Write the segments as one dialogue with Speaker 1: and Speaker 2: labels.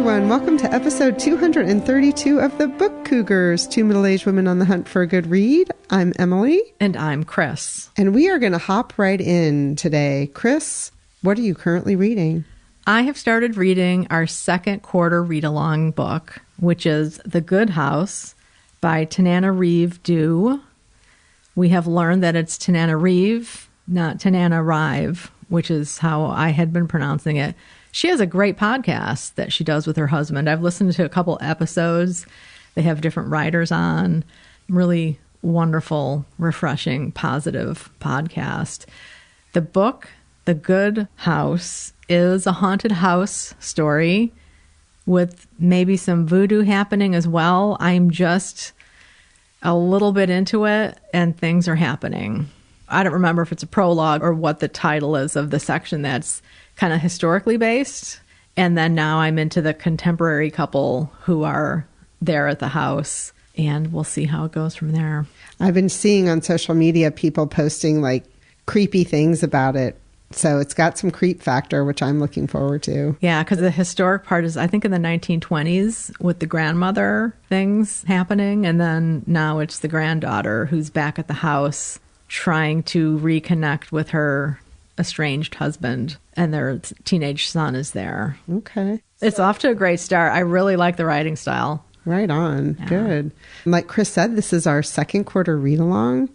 Speaker 1: everyone. Welcome to episode 232 of the Book Cougars, two middle-aged women on the hunt for a good read. I'm Emily.
Speaker 2: And I'm Chris.
Speaker 1: And we are going to hop right in today. Chris, what are you currently reading?
Speaker 2: I have started reading our second quarter read-along book, which is The Good House by Tananarive. We have learned that it's Tananarive, not Tananarive, which is how I had been pronouncing it. She has a great podcast that she does with her husband. I've listened to a couple episodes. They have different writers on. Really wonderful, refreshing, positive podcast. The book, The Good House, is a haunted house story with maybe some voodoo happening as well. I'm just a little bit into it and things are happening. I don't remember if it's a prologue or what the title is of the section that's kind of historically based. And then now I'm into the contemporary couple who are there at the house, and we'll see how it goes from there.
Speaker 1: I've been seeing on social media people posting like creepy things about it. So it's got some creep factor, which I'm looking forward to.
Speaker 2: Yeah, because the historic part is, I think, in the 1920s with the grandmother things happening. And then now it's the granddaughter who's back at the house trying to reconnect with her estranged husband, and their teenage son is there.
Speaker 1: Okay.
Speaker 2: It's off to a great start. I really like the writing style.
Speaker 1: Right on. Yeah. Good. Like Chris said, this is our second quarter read-along,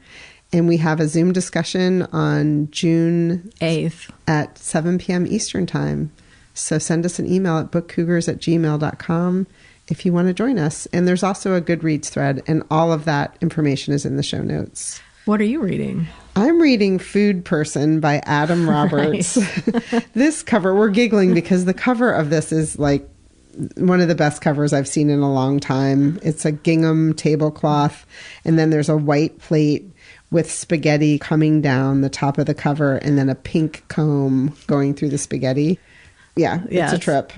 Speaker 1: and we have a Zoom discussion on June 8th at 7 p.m. Eastern Time. So send us an email at bookcougars@gmail.com if you want to join us. And there's also a Goodreads thread, and all of that information is in the show notes.
Speaker 2: What are you reading?
Speaker 1: I'm reading Food Person by Adam Roberts. This cover, we're giggling because the cover of this is like one of the best covers I've seen in a long time. It's a gingham tablecloth, and then there's a white plate with spaghetti coming down the top of the cover, and then a pink comb going through the spaghetti. Yeah, it's a trip.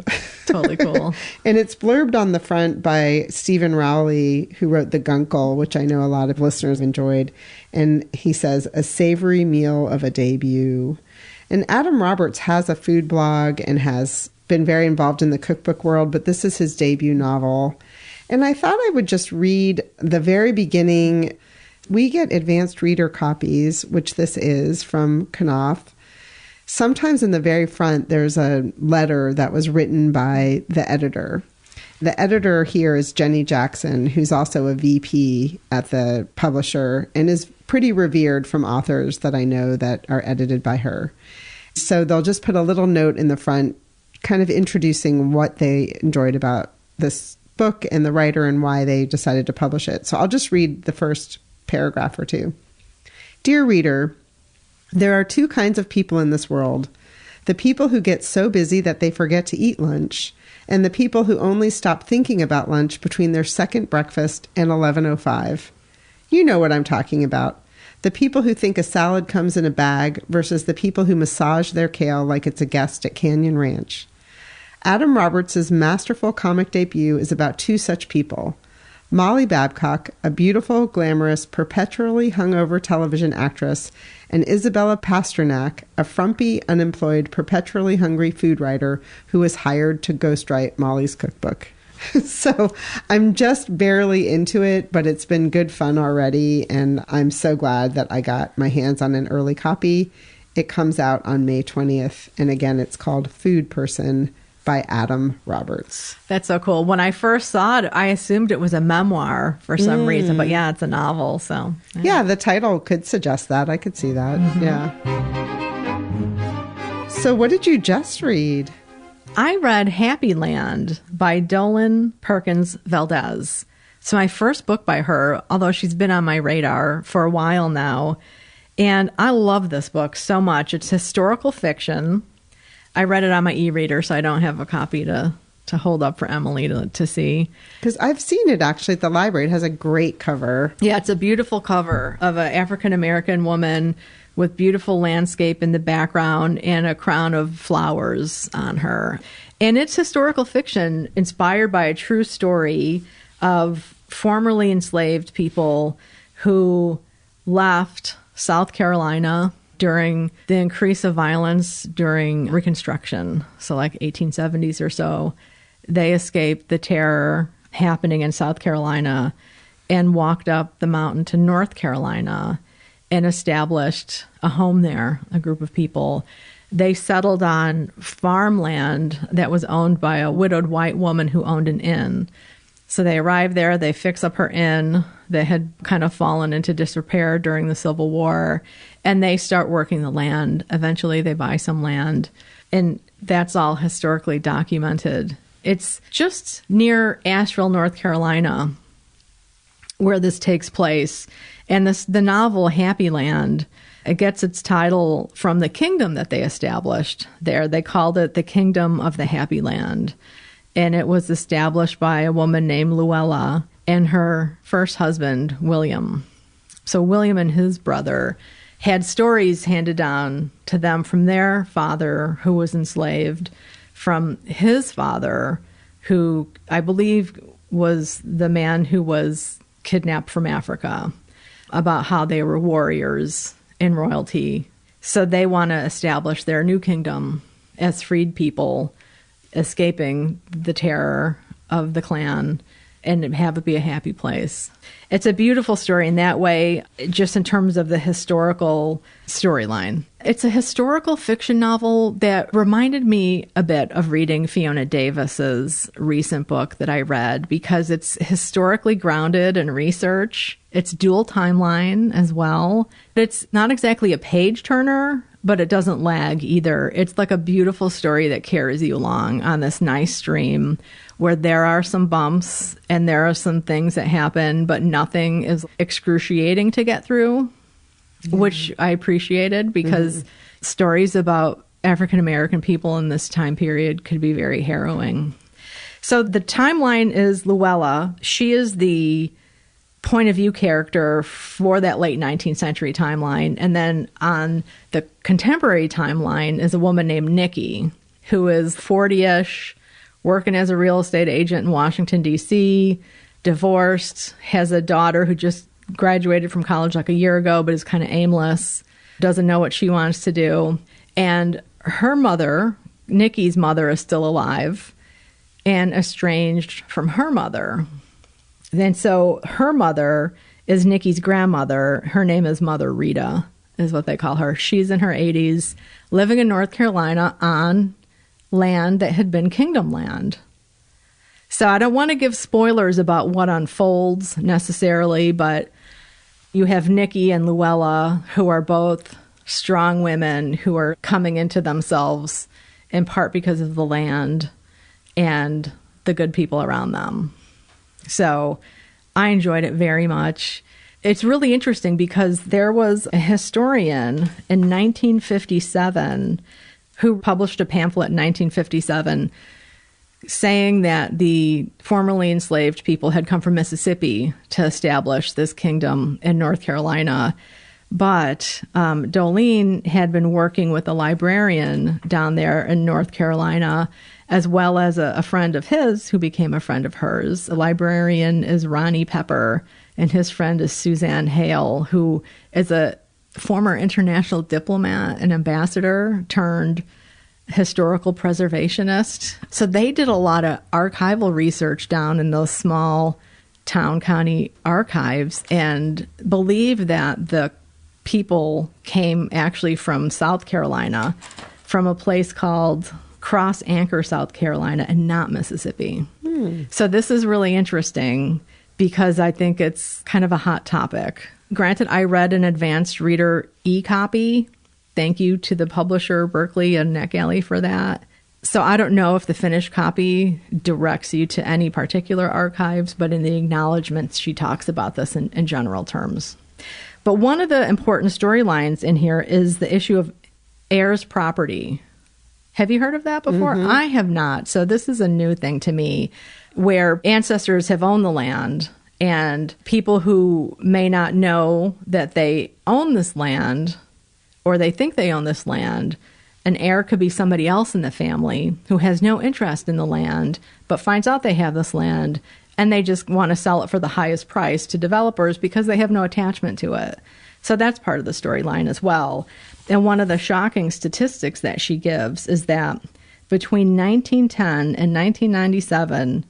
Speaker 2: Totally cool.
Speaker 1: And it's blurbed on the front by Stephen Rowley, who wrote The Guncle, which I know a lot of listeners enjoyed. And he says, a savory meal of a debut. And Adam Roberts has a food blog and has been very involved in the cookbook world, but this is his debut novel. And I thought I would just read the very beginning. We get advanced reader copies, which this is from Knopf. Sometimes in the very front, there's a letter that was written by the editor. The editor here is Jenny Jackson, who's also a VP at the publisher and is pretty revered from authors that I know that are edited by her. So they'll just put a little note in the front, kind of introducing what they enjoyed about this book and the writer and why they decided to publish it. So I'll just read the first paragraph or two. Dear reader, there are two kinds of people in this world. The people who get so busy that they forget to eat lunch, and the people who only stop thinking about lunch between their second breakfast and 11:05. You know what I'm talking about. The people who think a salad comes in a bag versus the people who massage their kale like it's a guest at Canyon Ranch. Adam Roberts' masterful comic debut is about two such people. Molly Babcock, a beautiful, glamorous, perpetually hungover television actress, and Isabella Pasternak, a frumpy, unemployed, perpetually hungry food writer who was hired to ghostwrite Molly's cookbook. So I'm just barely into it, but it's been good fun already, and I'm so glad that I got my hands on an early copy. It comes out on May 20th, and again, it's called Food Person by Adam Roberts.
Speaker 2: That's so cool. When I first saw it, I assumed it was a memoir for some reason, but yeah, it's a novel. So
Speaker 1: yeah, the title could suggest that. I could see that. Mm-hmm. Yeah. So what did you just read?
Speaker 2: I read Happy Land by Dolan Perkins-Valdez. It's my first book by her, although she's been on my radar for a while now. And I love this book so much. It's historical fiction. I read it on my e-reader, so I don't have a copy to hold up for Emily to see.
Speaker 1: Because I've seen it actually at the library. It has a great cover.
Speaker 2: Yeah, it's a beautiful cover of an African-American woman with beautiful landscape in the background and a crown of flowers on her. And it's historical fiction inspired by a true story of formerly enslaved people who left South Carolina during the increase of violence during Reconstruction, so like 1870s or so. they escaped the terror happening in South Carolina and walked up the mountain to North Carolina and established a home there, a group of people. They settled on farmland that was owned by a widowed white woman who owned an inn. So they arrived there, they fix up her inn that had kind of fallen into disrepair during the Civil War, and they start working the land. Eventually they buy some land, and that's all historically documented. It's just near Asheville, North Carolina, where this takes place. And the novel Happy Land, it gets its title from the kingdom that they established there. They called it the Kingdom of the Happy Land. And it was established by a woman named Willa and her first husband, William. So William and his brother had stories handed down to them from their father, who was enslaved, from his father, who I believe was the man who was kidnapped from Africa, about how they were warriors and royalty. So they want to establish their new kingdom as freed people, escaping the terror of the Klan, and have it be a happy place. It's a beautiful story in that way, just in terms of the historical storyline. It's a historical fiction novel that reminded me a bit of reading Fiona Davis's recent book that I read, because it's historically grounded in research. It's dual timeline as well. It's not exactly a page turner, but it doesn't lag either. It's like a beautiful story that carries you along on this nice stream where there are some bumps and there are some things that happen, but nothing is excruciating to get through, which I appreciated, because stories about African-American people in this time period could be very harrowing. So the timeline is Luella. She is the point of view character for that late 19th century timeline. And then on the contemporary timeline is a woman named Nikki, who is 40-ish, working as a real estate agent in Washington, D.C., divorced, has a daughter who just graduated from college like a year ago, but is kind of aimless, doesn't know what she wants to do. And her mother, Nikki's mother, is still alive and estranged from her mother. And so her mother is Nikki's grandmother. Her name is Mother Rita, is what they call her. She's in her 80s, living in North Carolina on land that had been kingdom land. So I don't want to give spoilers about what unfolds necessarily, but you have Nikki and Luella, who are both strong women who are coming into themselves in part because of the land and the good people around them. So I enjoyed it very much. It's really interesting because there was a historian in 1957 who published a pamphlet in 1957 saying that the formerly enslaved people had come from Mississippi to establish this kingdom in North Carolina. But Dolan had been working with a librarian down there in North Carolina, as well as a friend of his who became a friend of hers. The librarian is Ronnie Pepper, and his friend is Suzanne Hale, who is a former international diplomat and ambassador turned historical preservationist. So they did a lot of archival research down in those small town county archives and believe that the people came actually from South Carolina, from a place called Cross Anchor, South Carolina, and not Mississippi. So this is really interesting because I think it's kind of a hot topic. Granted, I read an advanced reader e-copy. Thank you to the publisher, Berkeley and NetGalley, for that. So I don't know if the finished copy directs you to any particular archives, but in the acknowledgments, she talks about this in general terms. But one of the important storylines in here is the issue of heirs' property. Have you heard of that before? I have not. So this is a new thing to me, where ancestors have owned the land and people who may not know that they own this land or they think they own this land, an heir could be somebody else in the family who has no interest in the land but finds out they have this land and they just want to sell it for the highest price to developers because they have no attachment to it. So that's part of the storyline as well. And one of the shocking statistics that she gives is that between 1910 and 1997,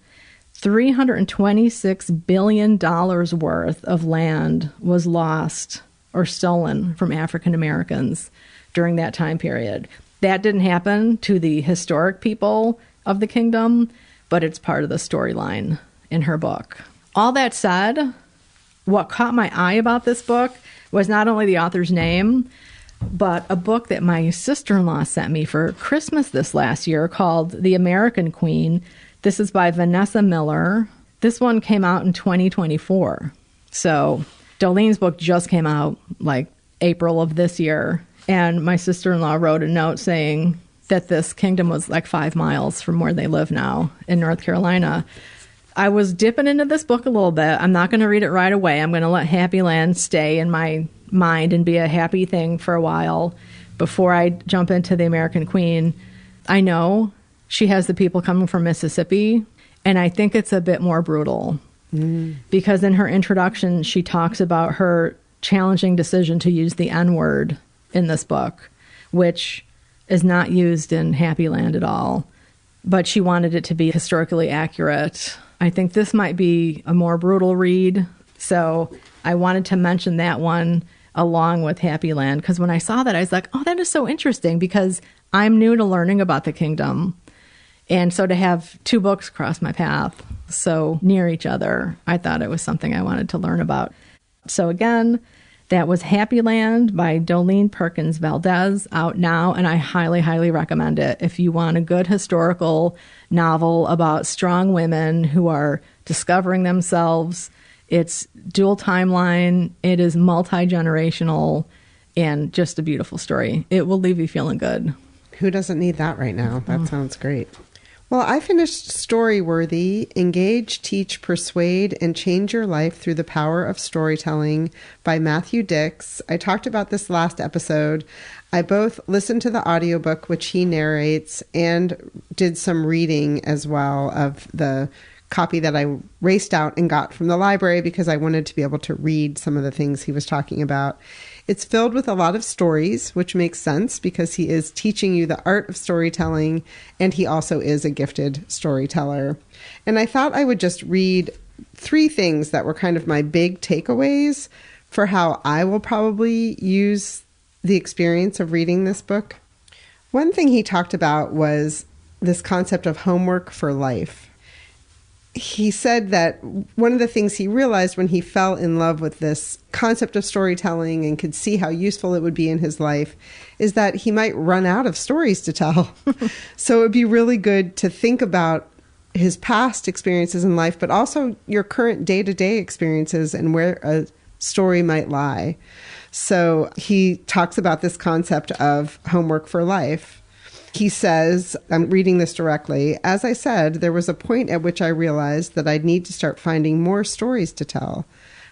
Speaker 2: $326 billion worth of land was lost or stolen from African Americans during that time period. That didn't happen to the historic people of the kingdom, but it's part of the storyline in her book. All that said, what caught my eye about this book was not only the author's name, but a book that my sister-in-law sent me for Christmas this last year called The American Queen. This is by Vanessa Miller. This one came out in 2024. So Dolene's book just came out like April of this year. And my sister-in-law wrote a note saying that this kingdom was like 5 miles from where they live now in North Carolina. I was dipping into this book a little bit. I'm not going to read it right away. I'm going to let Happy Land stay in my mind and be a happy thing for a while before I jump into The American Queen. I know she has the people coming from Mississippi, and I think it's a bit more brutal because in her introduction, she talks about her challenging decision to use the N-word in this book, which is not used in Happy Land at all, but she wanted it to be historically accurate. I think this might be a more brutal read, so I wanted to mention that one along with Happy Land, because when I saw that, I was like, oh, that is so interesting, because I'm new to learning about the kingdom. And so to have 2 books cross my path so near each other, I thought it was something I wanted to learn about. So again, that was Happy Land by Dolan Perkins-Valdez, out now, and I highly, highly recommend it. If you want a good historical novel about strong women who are discovering themselves, it's dual timeline, it is multi-generational, and just a beautiful story. It will leave you feeling good.
Speaker 1: Who doesn't need that right now? That sounds great. Well, I finished Storyworthy, Engage, Teach, Persuade, and Change Your Life Through the Power of Storytelling by Matthew Dix. I talked about this last episode. I both listened to the audiobook, which he narrates, and did some reading as well of the copy that I raced out and got from the library because I wanted to be able to read some of the things he was talking about. It's filled with a lot of stories, which makes sense because he is teaching you the art of storytelling, and he also is a gifted storyteller. And I thought I would just read 3 things that were kind of my big takeaways for how I will probably use the experience of reading this book. One thing he talked about was this concept of homework for life. He said that one of the things he realized when he fell in love with this concept of storytelling and could see how useful it would be in his life is that he might run out of stories to tell. So it would be really good to think about his past experiences in life, but also your current day-to-day experiences and where a story might lie. So he talks about this concept of homework for life. He says, I'm reading this directly, as I said, there was a point at which I realized that I'd need to start finding more stories to tell.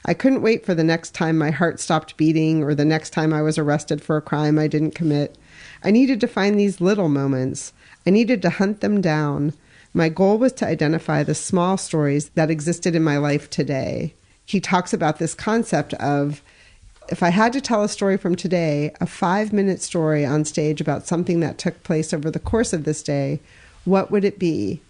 Speaker 1: I couldn't wait for the next time my heart stopped beating or the next time I was arrested for a crime I didn't commit. I needed to find these little moments. I needed to hunt them down. My goal was to identify the small stories that existed in my life today. He talks about this concept of, if I had to tell a story from today, a 5-minute story on stage about something that took place over the course of this day, what would it be?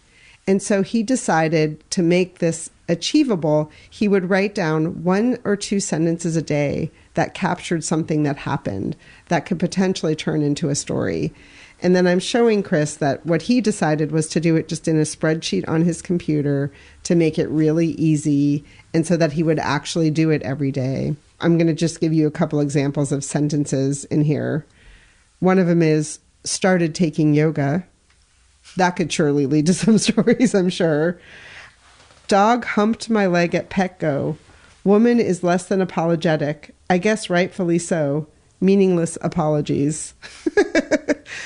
Speaker 1: And so he decided to make this achievable. He would write down 1 or 2 sentences a day that captured something that happened that could potentially turn into a story. And then I'm showing Chris that what he decided was to do it just in a spreadsheet on his computer to make it really easy, and so that he would actually do it every day. I'm going to just give you a couple examples of sentences in here. One of them is, started taking yoga. That could surely lead to some stories, I'm sure. Dog humped my leg at Petco. Woman is less than apologetic. I guess rightfully so. Meaningless apologies.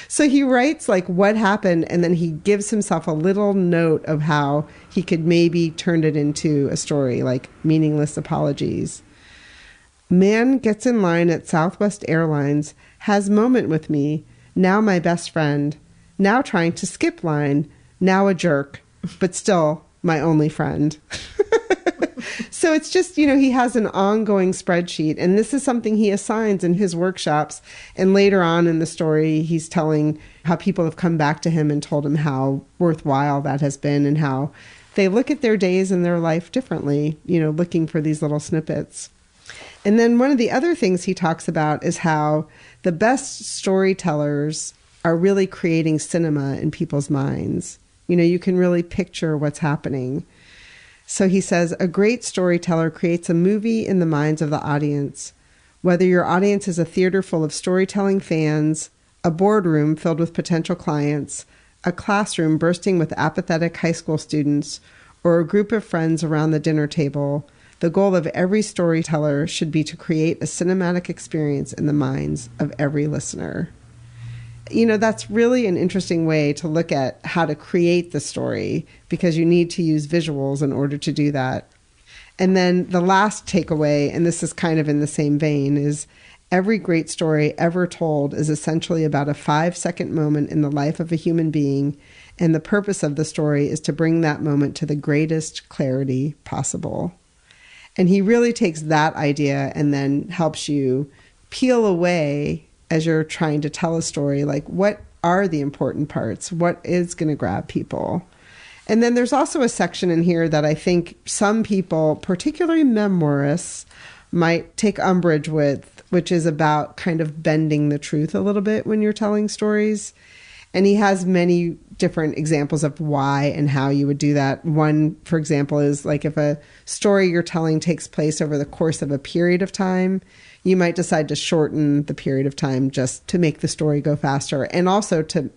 Speaker 1: So he writes like what happened, and then he gives himself a little note of how he could maybe turn it into a story, like meaningless apologies. Man gets in line at Southwest Airlines, has moment with me, now my best friend, now trying to skip line, now a jerk, but still my only friend. So it's just, he has an ongoing spreadsheet, and this is something he assigns in his workshops. And later on in the story, he's telling how people have come back to him and told him how worthwhile that has been and how they look at their days and their life differently, looking for these little snippets. And then one of the other things he talks about is how the best storytellers are really creating cinema in people's minds. You can really picture what's happening. So he says, a great storyteller creates a movie in the minds of the audience. Whether your audience is a theater full of storytelling fans, a boardroom filled with potential clients, a classroom bursting with apathetic high school students, or a group of friends around the dinner table, the goal of every storyteller should be to create a cinematic experience in the minds of every listener. That's really an interesting way to look at how to create the story, because you need to use visuals in order to do that. And then the last takeaway, and this is kind of in the same vein, is every great story ever told is essentially about a 5-second moment in the life of a human being, and the purpose of the story is to bring that moment to the greatest clarity possible. And he really takes that idea and then helps you peel away as you're trying to tell a story, like what are the important parts? What is going to grab people? And then there's also a section in here that I think some people, particularly memoirists, might take umbrage with, which is about kind of bending the truth a little bit when you're telling stories. And he has many different examples of why and how you would do that. One, for example, is like if a story you're telling takes place over the course of a period of time, you might decide to shorten the period of time just to make the story go faster, and also to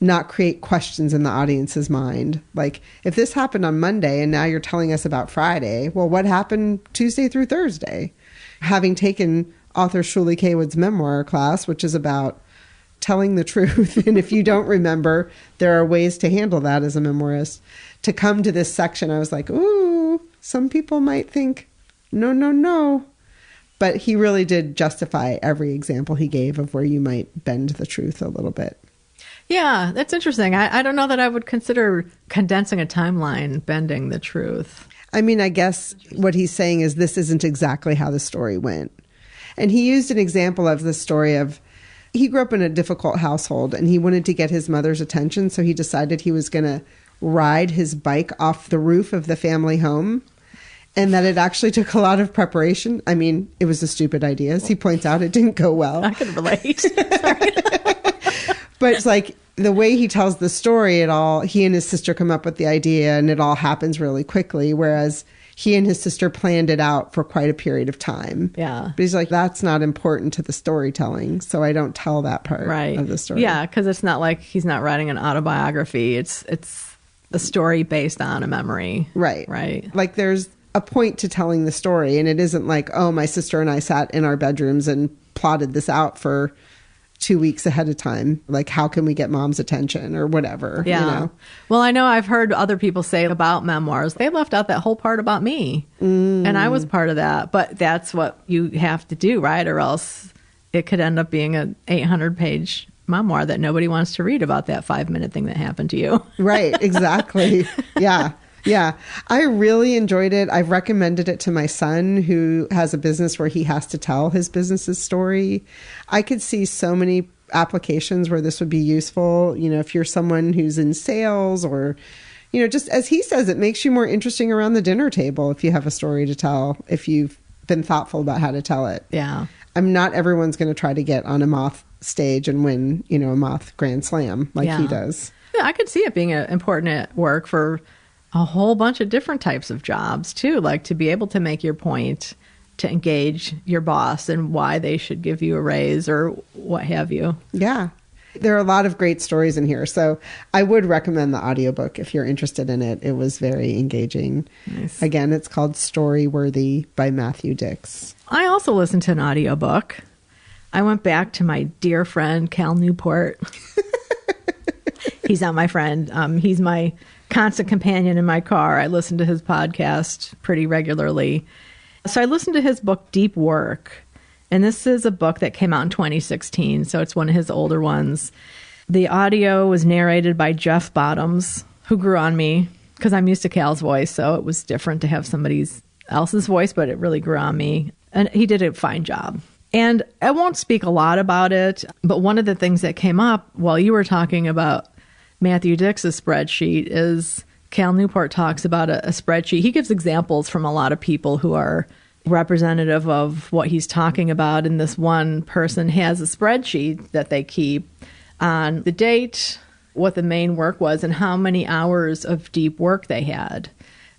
Speaker 1: not create questions in the audience's mind. Like, if this happened on Monday and now you're telling us about Friday, well, what happened Tuesday through Thursday? Having taken author Shuli Kaywood's memoir class, which is about telling the truth, and if you don't remember, there are ways to handle that as a memoirist. To come to this section, I was like, ooh, some people might think, no. But he really did justify every example he gave of where you might bend the truth a little bit.
Speaker 2: Yeah, that's interesting. I don't know that I would consider condensing a timeline bending the truth.
Speaker 1: I mean, I guess what he's saying is this isn't exactly how the story went. And he used an example of the story of, he grew up in a difficult household and he wanted to get his mother's attention. So he decided he was going to ride his bike off the roof of the family home. And that it actually took a lot of preparation. I mean, it was a stupid idea. As he points out, it didn't go well.
Speaker 2: I can relate. Sorry.
Speaker 1: But it's like the way he tells the story, he and his sister come up with the idea and it all happens really quickly. Whereas he and his sister planned it out for quite a period of time.
Speaker 2: Yeah. But
Speaker 1: he's like, that's not important to the storytelling. So I don't tell that part of the story.
Speaker 2: Yeah, because it's not like he's not writing an autobiography. It's a story based on a memory. Right. Like
Speaker 1: there's a point to telling the story, and it isn't like, oh, my sister and I sat in our bedrooms and plotted this out for 2 weeks ahead of time. Like, how can we get mom's attention or whatever?
Speaker 2: Yeah. Well, I know I've heard other people say about memoirs, they left out that whole part about me. And I was part of that. But that's what you have to do, right? Or else it could end up being an 800-page memoir that nobody wants to read about that 5-minute thing that happened to you.
Speaker 1: Right. Exactly. Yeah. Yeah, I really enjoyed it. I've recommended it to my son, who has a business where he has to tell his business's story. I could see so many applications where this would be useful. If you're someone who's in sales or, just as he says, it makes you more interesting around the dinner table if you have a story to tell, if you've been thoughtful about how to tell it.
Speaker 2: Yeah.
Speaker 1: Not everyone's going to try to get on a moth stage and win, a moth grand slam like he does.
Speaker 2: Yeah, I could see it being important at work for a whole bunch of different types of jobs too, like to be able to make your point, to engage your boss and why they should give you a raise or what have you. Yeah.
Speaker 1: There are a lot of great stories in here. So I would recommend the audiobook if you're interested in it. It was very engaging.
Speaker 2: Nice.
Speaker 1: Again, it's called Storyworthy by Matthew Dix.
Speaker 2: I also listened to an audiobook. I went back to my dear friend, Cal Newport. He's not my friend. He's my constant companion in my car. I listen to his podcast pretty regularly. So I listened to his book, Deep Work. And this is a book that came out in 2016. So it's one of his older ones. The audio was narrated by Jeff Bottoms, who grew on me because I'm used to Cal's voice. So it was different to have somebody's else's voice, but it really grew on me. And he did a fine job. And I won't speak a lot about it, but one of the things that came up while you were talking about Matthew Dix's spreadsheet is Cal Newport talks about a spreadsheet. He gives examples from a lot of people who are representative of what he's talking about. And this one person has a spreadsheet that they keep on the date, what the main work was, and how many hours of deep work they had.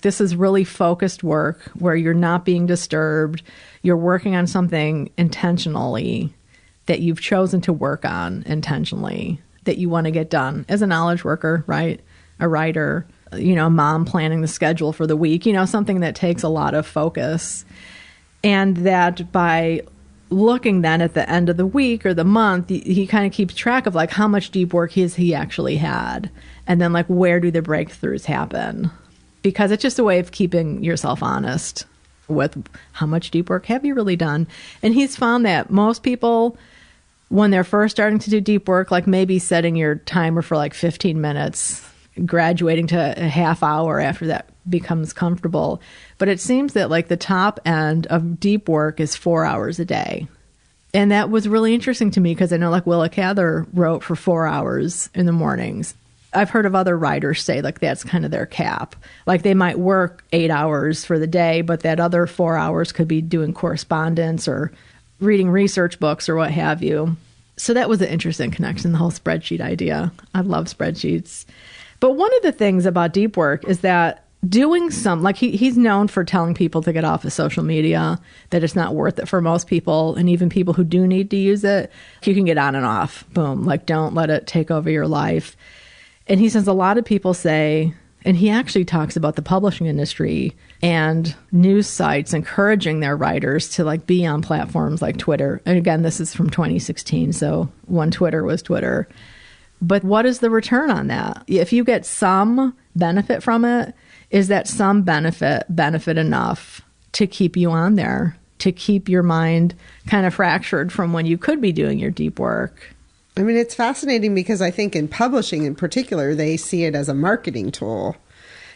Speaker 2: This is really focused work where you're not being disturbed. You're working on something intentionally that you've chosen to work on intentionally, that you want to get done as a knowledge worker, right? A writer, a mom planning the schedule for the week, something that takes a lot of focus. And that by looking then at the end of the week or the month, he kind of keeps track of like how much deep work he actually had. And then like, where do the breakthroughs happen? Because it's just a way of keeping yourself honest with how much deep work have you really done. And he's found that most people, when they're first starting to do deep work, like maybe setting your timer for like 15 minutes, graduating to a half hour after that becomes comfortable. But it seems that like the top end of deep work is 4 hours a day. And that was really interesting to me because I know like Willa Cather wrote for 4 hours in the mornings. I've heard of other writers say like that's kind of their cap. Like they might work 8 hours for the day, but that other 4 hours could be doing correspondence or reading research books or what have you. So that was an interesting connection, the whole spreadsheet idea. I love spreadsheets. But one of the things about deep work is that doing some, like he's known for telling people to get off of social media, that it's not worth it for most people. And even people who do need to use it, you can get on and off. Boom. Like don't let it take over your life. And he says a lot of people say, and he actually talks about the publishing industry and news sites encouraging their writers to like be on platforms like Twitter. And again, this is from 2016. So when Twitter was Twitter. But what is the return on that? If you get some benefit from it, is that some benefit enough to keep you on there, to keep your mind kind of fractured from when you could be doing your deep work?
Speaker 1: I mean, it's fascinating because I think in publishing in particular, they see it as a marketing tool.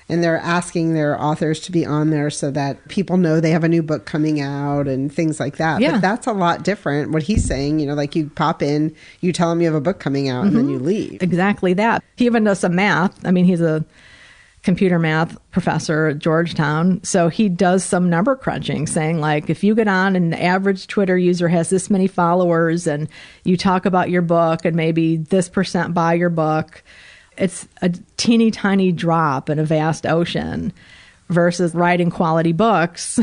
Speaker 1: And they're asking their authors to be on there so that people know they have a new book coming out and things like that. Yeah. But that's a lot different. What he's saying, like you pop in, you tell them you have a book coming out, and then you leave.
Speaker 2: Exactly that. He even does some math. I mean, he's a computer math professor at Georgetown. So he does some number crunching, saying like, if you get on and the average Twitter user has this many followers and you talk about your book and maybe this % buy your book, it's a teeny tiny drop in a vast ocean versus writing quality books.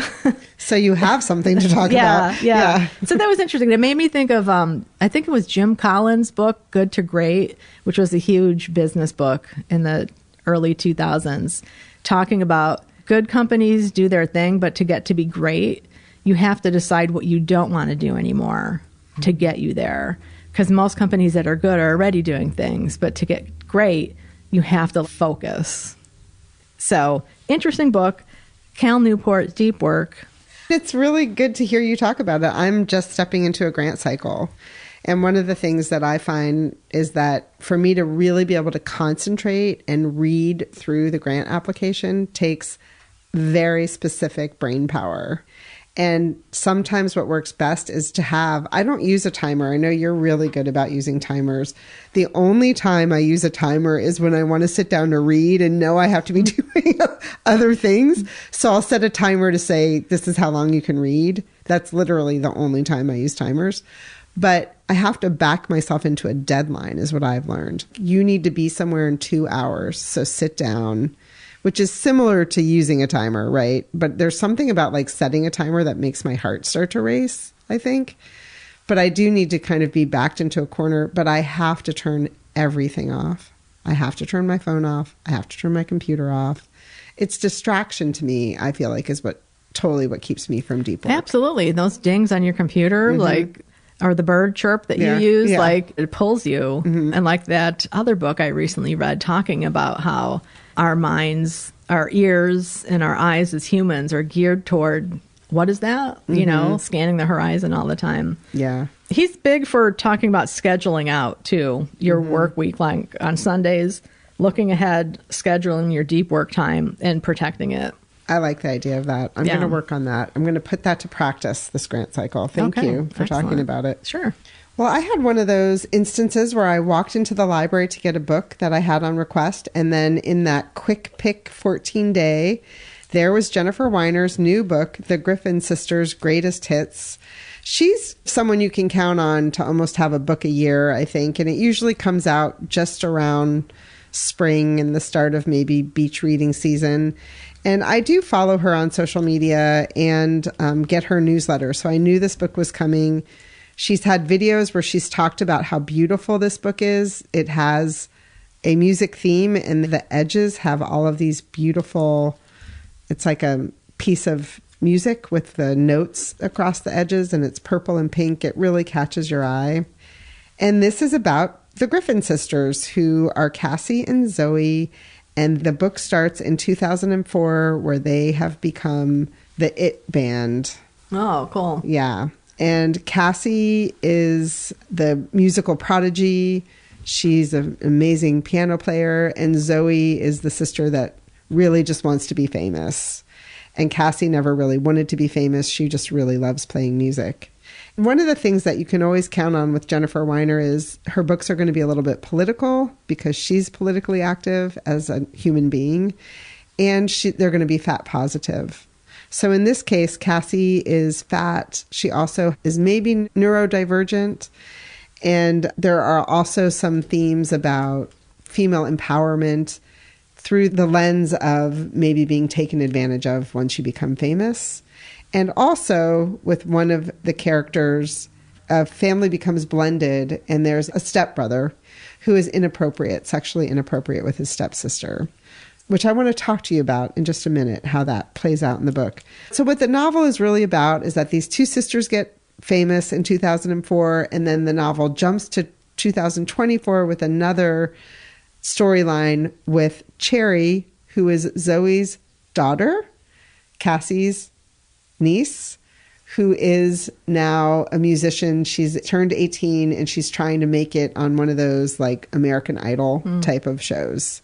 Speaker 1: So you have something to talk about.
Speaker 2: Yeah. So that was interesting. It made me think of, I think it was Jim Collins' book, Good to Great, which was a huge business book in the early 2000s, talking about good companies do their thing, but to get to be great, you have to decide what you don't want to do anymore to get you there. Because most companies that are good are already doing things, but to get great, you have to focus. So, interesting book, Cal Newport, Deep Work.
Speaker 1: It's really good to hear you talk about it. I'm just stepping into a grant cycle. And one of the things that I find is that for me to really be able to concentrate and read through the grant application takes very specific brain power. And sometimes what works best is to have, I don't use a timer. I know you're really good about using timers. The only time I use a timer is when I want to sit down to read and know I have to be doing other things. So I'll set a timer to say, this is how long you can read. That's literally the only time I use timers. But I have to back myself into a deadline is what I've learned. You need to be somewhere in 2 hours. So sit down, which is similar to using a timer, right? But there's something about like setting a timer that makes my heart start to race, I think. But I do need to kind of be backed into a corner, but I have to turn everything off. I have to turn my phone off. I have to turn my computer off. It's distraction to me, I feel like, is what keeps me from deep work.
Speaker 2: Absolutely. Those dings on your computer, like, or the bird chirp that you use, like it pulls you. And like that other book I recently read talking about how our minds, our ears, and our eyes as humans are geared toward, what is that? You know, scanning the horizon all the time.
Speaker 1: Yeah.
Speaker 2: He's big for talking about scheduling out too, your work week, like on Sundays, looking ahead, scheduling your deep work time and protecting it.
Speaker 1: I like the idea of that. I'm going to work on that. I'm going to put that to practice this grant cycle. Thank you for talking about it.
Speaker 2: Sure.
Speaker 1: Well, I had one of those instances where I walked into the library to get a book that I had on request. And then in that quick pick 14 day, there was Jennifer Weiner's new book, The GRIFFIN Sisters' Greatest Hits. She's someone you can count on to almost have a book a year, I think. And it usually comes out just around spring and the start of maybe beach reading season. And I do follow her on social media and get her newsletter. So I knew this book was coming. She's had videos where she's talked about how beautiful this book is. It has a music theme and the edges have all of these beautiful, it's like a piece of music with the notes across the edges, and it's purple and pink. It really catches your eye. And this is about the GRIFFIN sisters, who are Cassie and Zoe. And the book starts in 2004, where they have become the It Band.
Speaker 2: Oh, cool.
Speaker 1: Yeah. And Cassie is the musical prodigy. She's an amazing piano player. And Zoe is the sister that really just wants to be famous. And Cassie never really wanted to be famous. She just really loves playing music. One of the things that you can always count on with Jennifer Weiner is her books are going to be a little bit political because she's politically active as a human being, and they're going to be fat positive. So in this case, Cassie is fat. She also is maybe neurodivergent. And there are also some themes about female empowerment through the lens of maybe being taken advantage of once you become famous. And also with one of the characters, a family becomes blended and there's a stepbrother who is inappropriate, sexually inappropriate with his stepsister, which I want to talk to you about in just a minute, how that plays out in the book. So what the novel is really about is that these two sisters get famous in 2004, and then the novel jumps to 2024 with another storyline with Cherry, who is Zoe's daughter, Cassie's niece, who is now a musician. She's turned 18 and she's trying to make it on one of those like American Idol type of shows.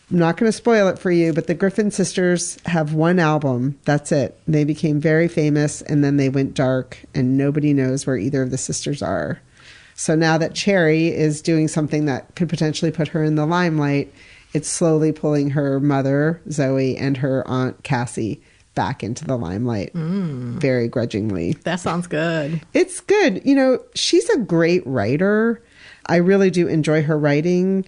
Speaker 1: I'm not going to spoil it for you, but the GRIFFIN sisters have one album. That's it. They became very famous and then they went dark and nobody knows where either of the sisters are. So now that Cherry is doing something that could potentially put her in the limelight, it's slowly pulling her mother, Zoe, and her aunt, Cassie, back into the limelight very grudgingly.
Speaker 2: That sounds good.
Speaker 1: It's good. You know, she's a great writer. I really do enjoy her writing.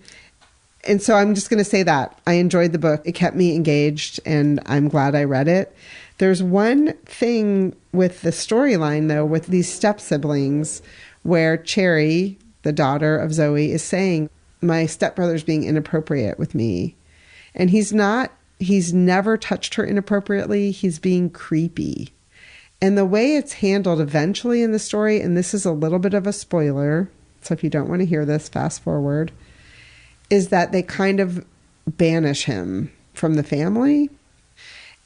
Speaker 1: And so I'm just going to say that. I enjoyed the book. It kept me engaged and I'm glad I read it. There's one thing with the storyline, though, with these step-siblings where Cherry, the daughter of Zoe, is saying, my stepbrother's being inappropriate with me. And he's not. He's never touched her inappropriately. He's being creepy. And the way it's handled eventually in the story, and this is a little bit of a spoiler, so if you don't want to hear this, fast forward, is that they kind of banish him from the family.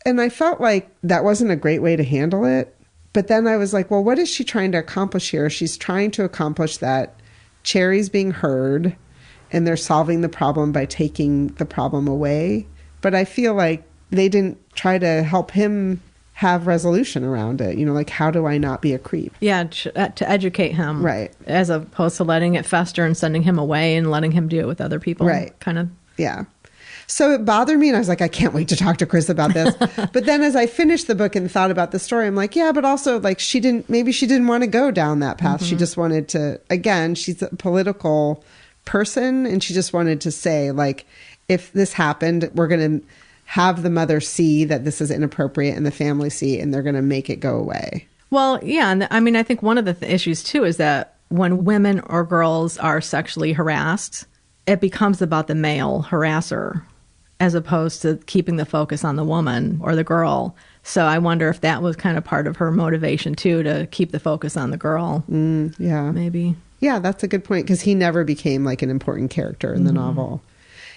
Speaker 1: And I felt like that wasn't a great way to handle it. But then I was like, well, what is she trying to accomplish here? She's trying to accomplish that Cherry's being heard and they're solving the problem by taking the problem away. But I feel like they didn't try to help him have resolution around it. You know, like, how do I not be a creep?
Speaker 2: Yeah, to educate him.
Speaker 1: Right. As
Speaker 2: opposed to letting it fester and sending him away and letting him do it with other people.
Speaker 1: Right.
Speaker 2: Kind of.
Speaker 1: Yeah. So it bothered me and I was like, I can't wait to talk to Chris about this. But then as I finished the book and thought about the story, I'm like, yeah, but also like maybe she didn't want to go down that path. She just wanted to, again, she's a political person and she just wanted to say, like, if this happened, we're going to have the mother see that this is inappropriate and the family see, and they're going to make it go away.
Speaker 2: Well, yeah. And I mean, I think one of the issues too is that when women or girls are sexually harassed, it becomes about the male harasser as opposed to keeping the focus on the woman or the girl. So I wonder if that was kind of part of her motivation too, to keep the focus on the girl.
Speaker 1: Yeah.
Speaker 2: Maybe.
Speaker 1: Yeah, that's a good point, because he never became like an important character in the novel.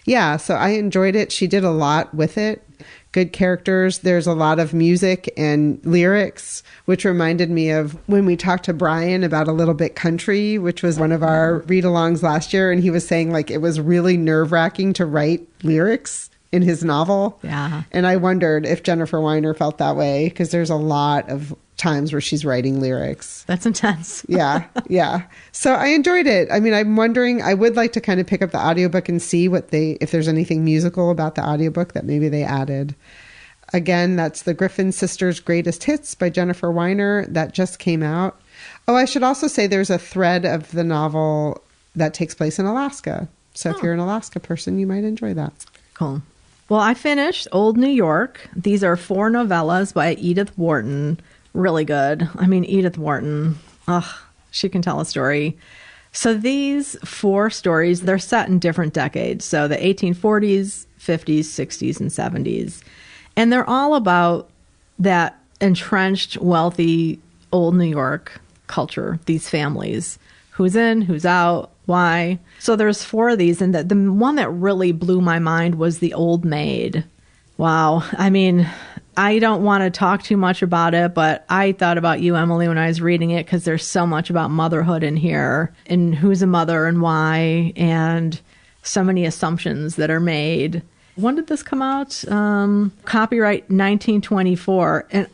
Speaker 1: Yeah, so I enjoyed it. She did a lot with it. Good characters. There's a lot of music and lyrics, which reminded me of when we talked to Brian about A Little Bit Country, which was one of our read-alongs last year. And he was saying like it was really nerve-wracking to write lyrics in his novel.
Speaker 2: Yeah.
Speaker 1: And I wondered if Jennifer Weiner felt that way, because there's a lot of times where she's writing lyrics.
Speaker 2: That's intense.
Speaker 1: Yeah. So I enjoyed it. I mean, I'm wondering, I would like to kind of pick up the audiobook and see if there's anything musical about the audiobook that maybe they added. Again, that's the Griffin Sisters' Greatest Hits by Jennifer Weiner that just came out. Oh, I should also say there's a thread of the novel that takes place in Alaska. So if you're an Alaska person, you might enjoy that.
Speaker 2: Cool. Well, I finished Old New York. These are 4 novellas by Edith Wharton. Really good. I mean, Edith Wharton, she can tell a story. So these 4 stories, they're set in different decades. So the 1840s, 50s, 60s, and 70s. And they're all about that entrenched, wealthy, old New York culture, these families. Who's in, who's out, why. So there's 4 of these. And the one that really blew my mind was The Old Maid. Wow. I mean, I don't want to talk too much about it, but I thought about you, Emily, when I was reading it, because there's so much about motherhood in here and who's a mother and why, and so many assumptions that are made. When did this come out? Copyright 1924. And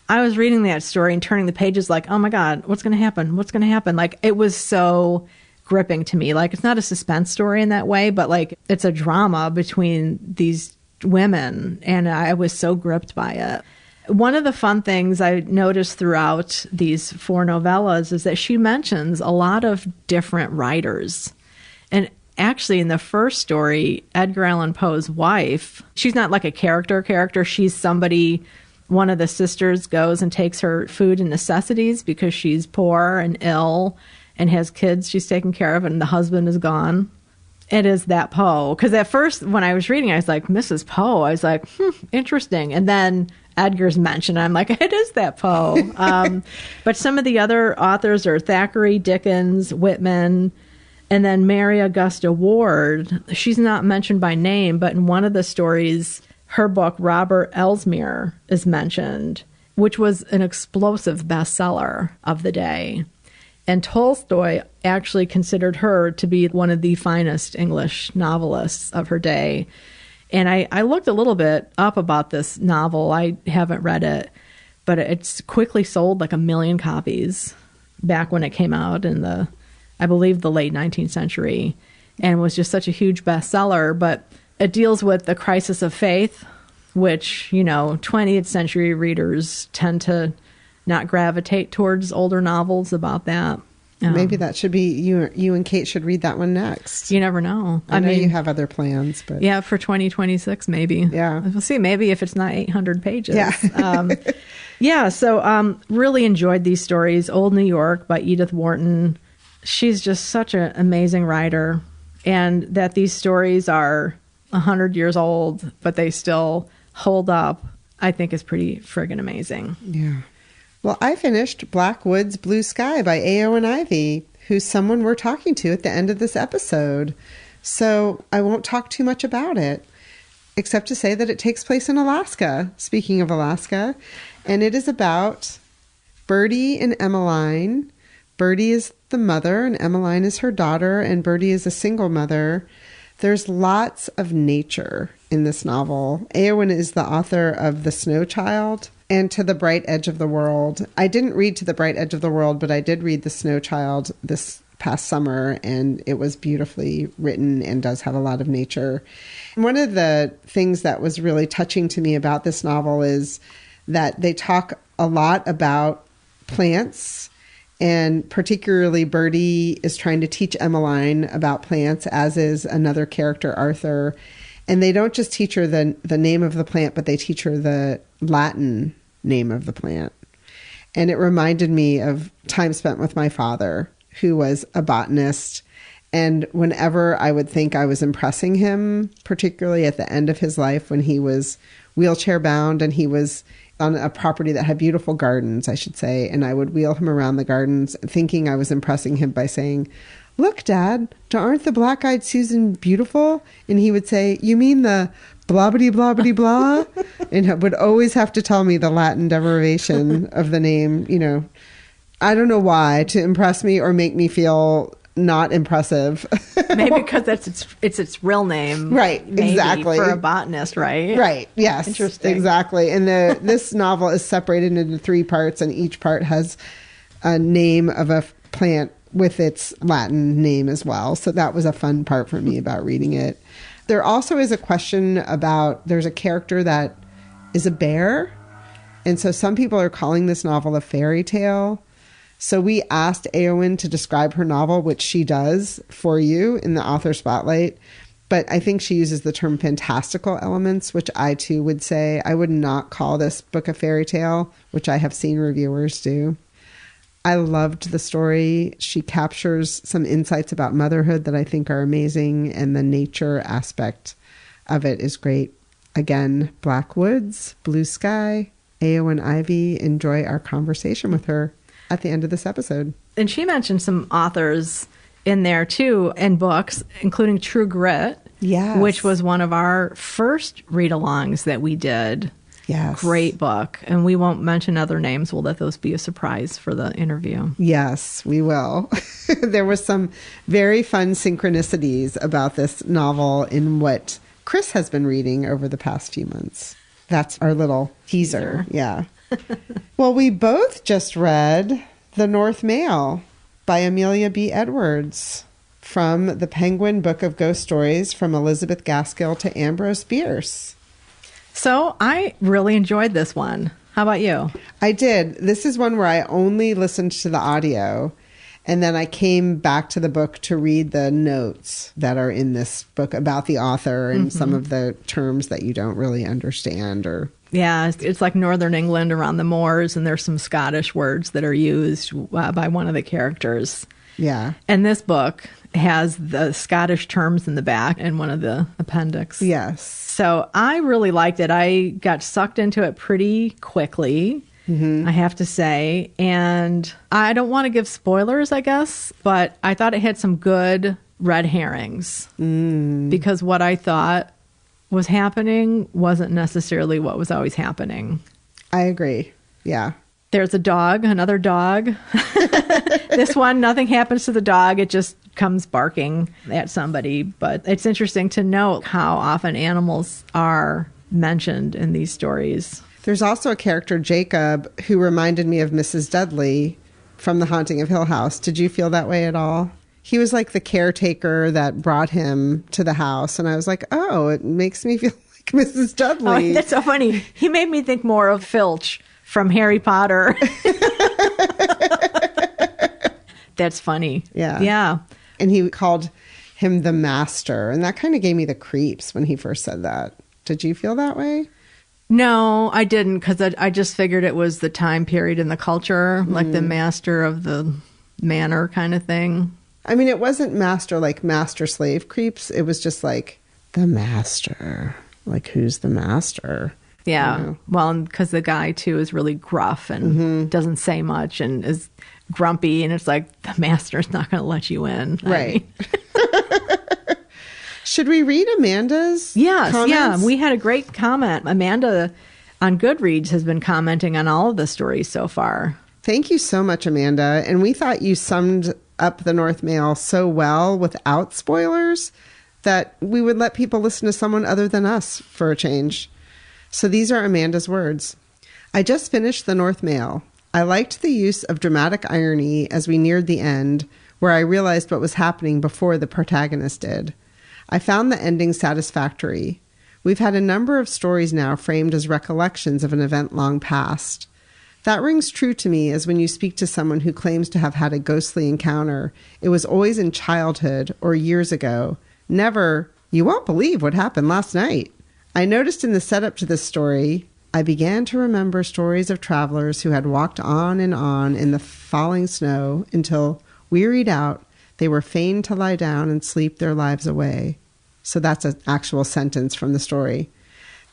Speaker 2: I was reading that story and turning the pages like, oh my God, what's going to happen? What's going to happen? Like, it was so gripping to me. Like, it's not a suspense story in that way, but like, it's a drama between these women, and I was so gripped by it. One of the fun things I noticed throughout these 4 novellas is that she mentions a lot of different writers. And actually, in the first story, Edgar Allan Poe's wife, she's not like a character. She's somebody, one of the sisters goes and takes her food and necessities because she's poor and ill and has kids she's taking care of, and the husband is gone. It is that Poe. Because at first, when I was reading, I was like, Mrs. Poe. I was like, interesting. And then Edgar's mentioned. I'm like, it is that Poe. But some of the other authors are Thackeray, Dickens, Whitman, and then Mary Augusta Ward. She's not mentioned by name, but in one of the stories, her book, Robert Elsmere, is mentioned, which was an explosive bestseller of the day. And Tolstoy actually considered her to be one of the finest English novelists of her day. And I looked a little bit up about this novel. I haven't read it, but it's quickly sold like 1 million copies back when it came out in I believe, the late 19th century, and was just such a huge bestseller. But it deals with the crisis of faith, which, 20th century readers tend to not gravitate towards older novels about that.
Speaker 1: Maybe that should be, you and Kate should read that one next.
Speaker 2: You never know.
Speaker 1: I know you have other plans, but...
Speaker 2: Yeah, for 2026, maybe.
Speaker 1: Yeah.
Speaker 2: We'll see, maybe if it's not 800 pages.
Speaker 1: Yeah.
Speaker 2: So really enjoyed these stories. Old New York by Edith Wharton. She's just such an amazing writer. And that these stories are 100 years old, but they still hold up, I think is pretty friggin' amazing.
Speaker 1: Yeah. Well, I finished Black Woods, Blue Sky by Eowyn Ivey, who's someone we're talking to at the end of this episode. So I won't talk too much about it, except to say that it takes place in Alaska, speaking of Alaska. And it is about Birdie and Emmeline. Birdie is the mother and Emmeline is her daughter, and Birdie is a single mother. There's lots of nature in this novel. Eowyn is the author of The Snow Child and To the Bright Edge of the World. I didn't read To the Bright Edge of the World, but I did read The Snow Child this past summer, and it was beautifully written and does have a lot of nature. One of the things that was really touching to me about this novel is that they talk a lot about plants, and particularly Birdie is trying to teach Emmeline about plants, as is another character, Arthur. And they don't just teach her the name of the plant, but they teach her the Latin name of the plant. And it reminded me of time spent with my father, who was a botanist. And whenever I would think I was impressing him, particularly at the end of his life when he was wheelchair bound and he was on a property that had beautiful gardens, I should say, and I would wheel him around the gardens thinking I was impressing him by saying, "Look, Dad, aren't the black-eyed Susan beautiful?" And he would say, "You mean the blah-bitty blah-bitty blah?" And would always have to tell me the Latin derivation of the name, I don't know why, to impress me or make me feel not impressive.
Speaker 2: Maybe because it's its real name.
Speaker 1: Right,
Speaker 2: maybe,
Speaker 1: exactly.
Speaker 2: For a botanist, right?
Speaker 1: Right, yes.
Speaker 2: Interesting.
Speaker 1: Exactly. And this novel is separated into 3 parts, and each part has a name of a plant with its Latin name as well. So that was a fun part for me about reading it. There also is a question about, there's a character that is a bear. And so some people are calling this novel a fairy tale. So we asked Eowyn to describe her novel, which she does for you in the author spotlight. But I think she uses the term fantastical elements, which I too would say. I would not call this book a fairy tale, which I have seen reviewers do. I loved the story. She captures some insights about motherhood that I think are amazing. And the nature aspect of it is great. Again, black woods, blue sky, Eowyn Ivey. Enjoy our conversation with her at the end of this episode.
Speaker 2: And she mentioned some authors in there too, and books, including True Grit,
Speaker 1: Yes.
Speaker 2: which was one of our first read-alongs that we did.
Speaker 1: Yes.
Speaker 2: Great book. And we won't mention other names. We'll let those be a surprise for the interview.
Speaker 1: Yes, we will. There was some very fun synchronicities about this novel in what Chris has been reading over the past few months. That's our little teaser. Yeah. Well, we both just read The North Mail by Amelia B. Edwards from the Penguin Book of Ghost Stories from Elizabeth Gaskell to Ambrose Bierce.
Speaker 2: So I really enjoyed this one. How about you?
Speaker 1: I did. This is one where I only listened to the audio, and then I came back to the book to read the notes that are in this book about the author and some of the terms that you don't really understand or...
Speaker 2: Yeah, it's like Northern England around the moors, and there's some Scottish words that are used by one of the characters.
Speaker 1: Yeah.
Speaker 2: And this book has the Scottish terms in the back and one of the appendix.
Speaker 1: Yes.
Speaker 2: So I really liked it. I got sucked into it pretty quickly, I have to say. And I don't want to give spoilers, I guess, but I thought it had some good red herrings because what I thought was happening wasn't necessarily what was always happening.
Speaker 1: I agree. Yeah.
Speaker 2: There's a dog, another dog. This one, nothing happens to the dog. It just comes barking at somebody. But it's interesting to note how often animals are mentioned in these stories.
Speaker 1: There's also a character, Jacob, who reminded me of Mrs. Dudley from The Haunting of Hill House. Did you feel that way at all? He was like the caretaker that brought him to the house. And I was like, oh, it makes me feel like Mrs. Dudley.
Speaker 2: Oh, that's so funny. He made me think more of Filch from Harry Potter. That's funny.
Speaker 1: Yeah.
Speaker 2: Yeah.
Speaker 1: And he called him the master. And that kind of gave me the creeps when he first said that. Did you feel that way?
Speaker 2: No, I didn't, because I just figured it was the time period in the culture, like the master of the manor kind of thing.
Speaker 1: I mean, it wasn't master like master-slave creeps. It was just like the master. Like, who's the master?
Speaker 2: Yeah.
Speaker 1: You know?
Speaker 2: Well, because the guy, too, is really gruff and doesn't say much and is grumpy. And it's like, the master's not going to let you in.
Speaker 1: Right. Should we read Amanda's comments?
Speaker 2: Yeah. We had a great comment. Amanda on Goodreads has been commenting on all of the stories so far.
Speaker 1: Thank you so much, Amanda. And we thought you summed up the North Mail so well without spoilers that we would let people listen to someone other than us for a change. So these are Amanda's words. I just finished the North Mail. I liked the use of dramatic irony as we neared the end, where I realized what was happening before the protagonist did. I found the ending satisfactory. We've had a number of stories now framed as recollections of an event long past. That rings true to me as when you speak to someone who claims to have had a ghostly encounter, it was always in childhood or years ago. Never, you won't believe what happened last night. I noticed in the setup to this story, I began to remember stories of travelers who had walked on in the falling snow until, wearied out, they were fain to lie down and sleep their lives away. So that's an actual sentence from the story.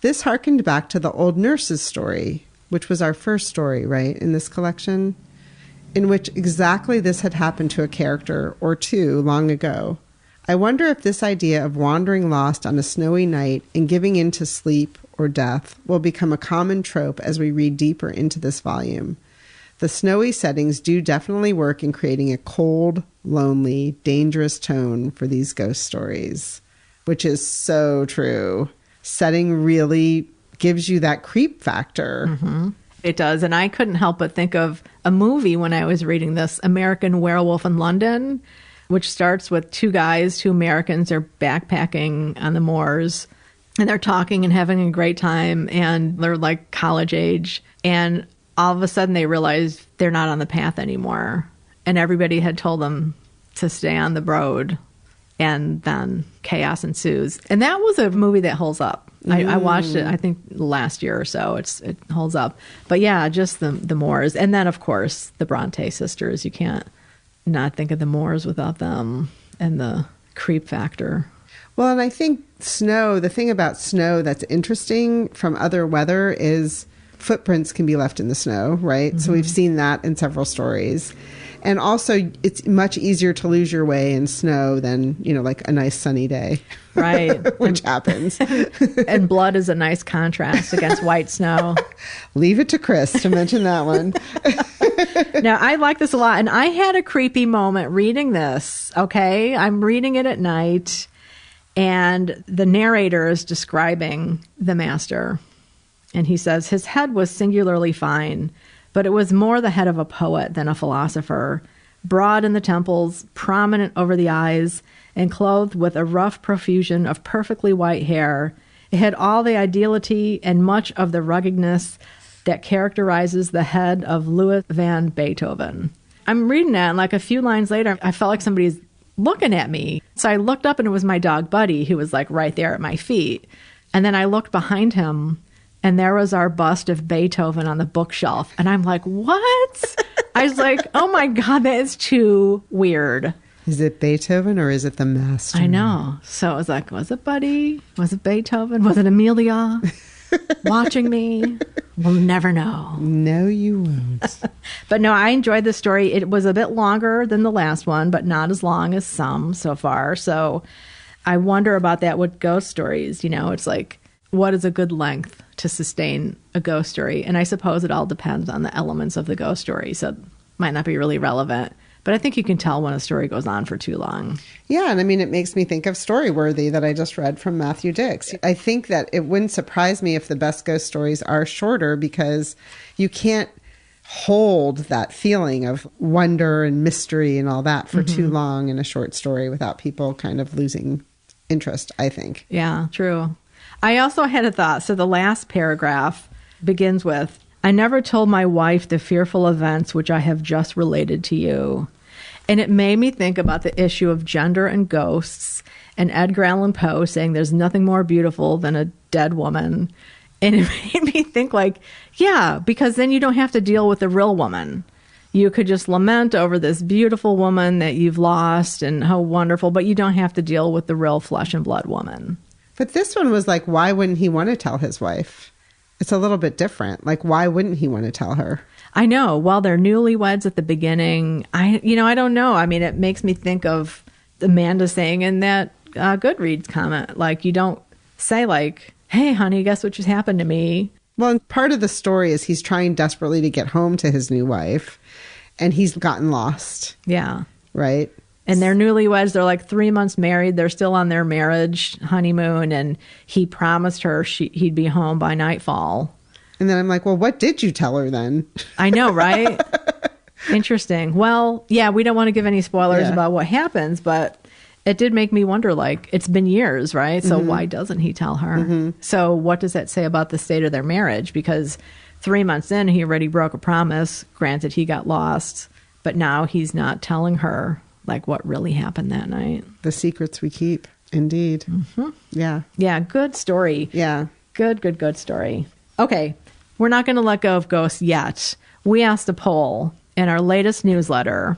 Speaker 1: This harkened back to the old nurse's story, which was our first story, right, in this collection, in which exactly this had happened to a character or two long ago. I wonder if this idea of wandering lost on a snowy night and giving in to sleep or death will become a common trope as we read deeper into this volume. The snowy settings do definitely work in creating a cold, lonely, dangerous tone for these ghost stories, which is so true. Setting really gives you that creep factor.
Speaker 2: Mm-hmm. It does. And I couldn't help but think of a movie when I was reading this, American Werewolf in London, which starts with two Americans are backpacking on the moors, and they're talking and having a great time, and they're like college age. And all of a sudden they realize they're not on the path anymore. And everybody had told them to stay on the road. And then chaos ensues. And that was a movie that holds up. I watched it, I think, last year or so. It holds up. But yeah, just the Moors. And then, of course, the Bronte sisters. You can't not think of the Moors without them and the creep factor.
Speaker 1: Well, and I think snow, the thing about snow that's interesting from other weather is footprints can be left in the snow, right? Mm-hmm. So we've seen that in several stories. And also, it's much easier to lose your way in snow than, like a nice sunny day.
Speaker 2: Right.
Speaker 1: Which happens.
Speaker 2: And blood is a nice contrast against white snow.
Speaker 1: Leave it to Chris to mention that one.
Speaker 2: Now, I like this a lot. And I had a creepy moment reading this, okay? I'm reading it at night, and the narrator is describing the master. And he says, his head was singularly fine, but it was more the head of a poet than a philosopher, broad in the temples, prominent over the eyes, and clothed with a rough profusion of perfectly white hair. It had all the ideality and much of the ruggedness that characterizes the head of Louis van Beethoven. I'm reading that, and like a few lines later, I felt like somebody's looking at me. So I looked up, and it was my dog Buddy, who was like right there at my feet. And then I looked behind him, and there was our bust of Beethoven on the bookshelf. And I'm like, what? I was like, oh my God, that is too weird.
Speaker 1: Is it Beethoven or is it the master?
Speaker 2: I know. So I was like, was it Buddy? Was it Beethoven? Was it Amelia watching me? We'll never know.
Speaker 1: No, you won't.
Speaker 2: But no, I enjoyed the story. It was a bit longer than the last one, but not as long as some so far. So I wonder about that with ghost stories. It's like, what is a good length to sustain a ghost story? And I suppose it all depends on the elements of the ghost story. So it might not be really relevant. But I think you can tell when a story goes on for too long. Yeah,
Speaker 1: and I mean, it makes me think of Storyworthy that I just read from Matthew Dix. I think that it wouldn't surprise me if the best ghost stories are shorter, because you can't hold that feeling of wonder and mystery and all that for too long in a short story without people kind of losing interest, I think.
Speaker 2: Yeah, true. I also had a thought. So the last paragraph begins with, I never told my wife the fearful events which I have just related to you. And it made me think about the issue of gender and ghosts, and Edgar Allan Poe saying there's nothing more beautiful than a dead woman. And it made me think like, yeah, because then you don't have to deal with the real woman. You could just lament over this beautiful woman that you've lost and how wonderful, but you don't have to deal with the real flesh and blood woman.
Speaker 1: But this one was like, why wouldn't he want to tell his wife? It's a little bit different. Like, why wouldn't he want to tell her?
Speaker 2: I know. Well, they're newlyweds at the beginning. I don't know. I mean, it makes me think of Amanda saying in that Goodreads comment, like, you don't say like, hey, honey, guess what just happened to me?
Speaker 1: Well, and part of the story is he's trying desperately to get home to his new wife, and he's gotten lost.
Speaker 2: Yeah.
Speaker 1: Right?
Speaker 2: And they're newlyweds. They're like 3 months married. They're still on their marriage honeymoon. And he promised her he'd be home by nightfall.
Speaker 1: And then I'm like, well, what did you tell her then?
Speaker 2: I know, right? Interesting. Well, yeah, we don't want to give any spoilers about what happens, but it did make me wonder, like, it's been years, right? So why doesn't he tell her? So what does that say about the state of their marriage? Because 3 months in, he already broke a promise. Granted, he got lost, but now he's not telling her like what really happened that night.
Speaker 1: The secrets we keep. Indeed. Yeah.
Speaker 2: Yeah. Good story.
Speaker 1: Yeah.
Speaker 2: Good story. Okay. We're not going to let go of ghosts yet. We asked a poll in our latest newsletter.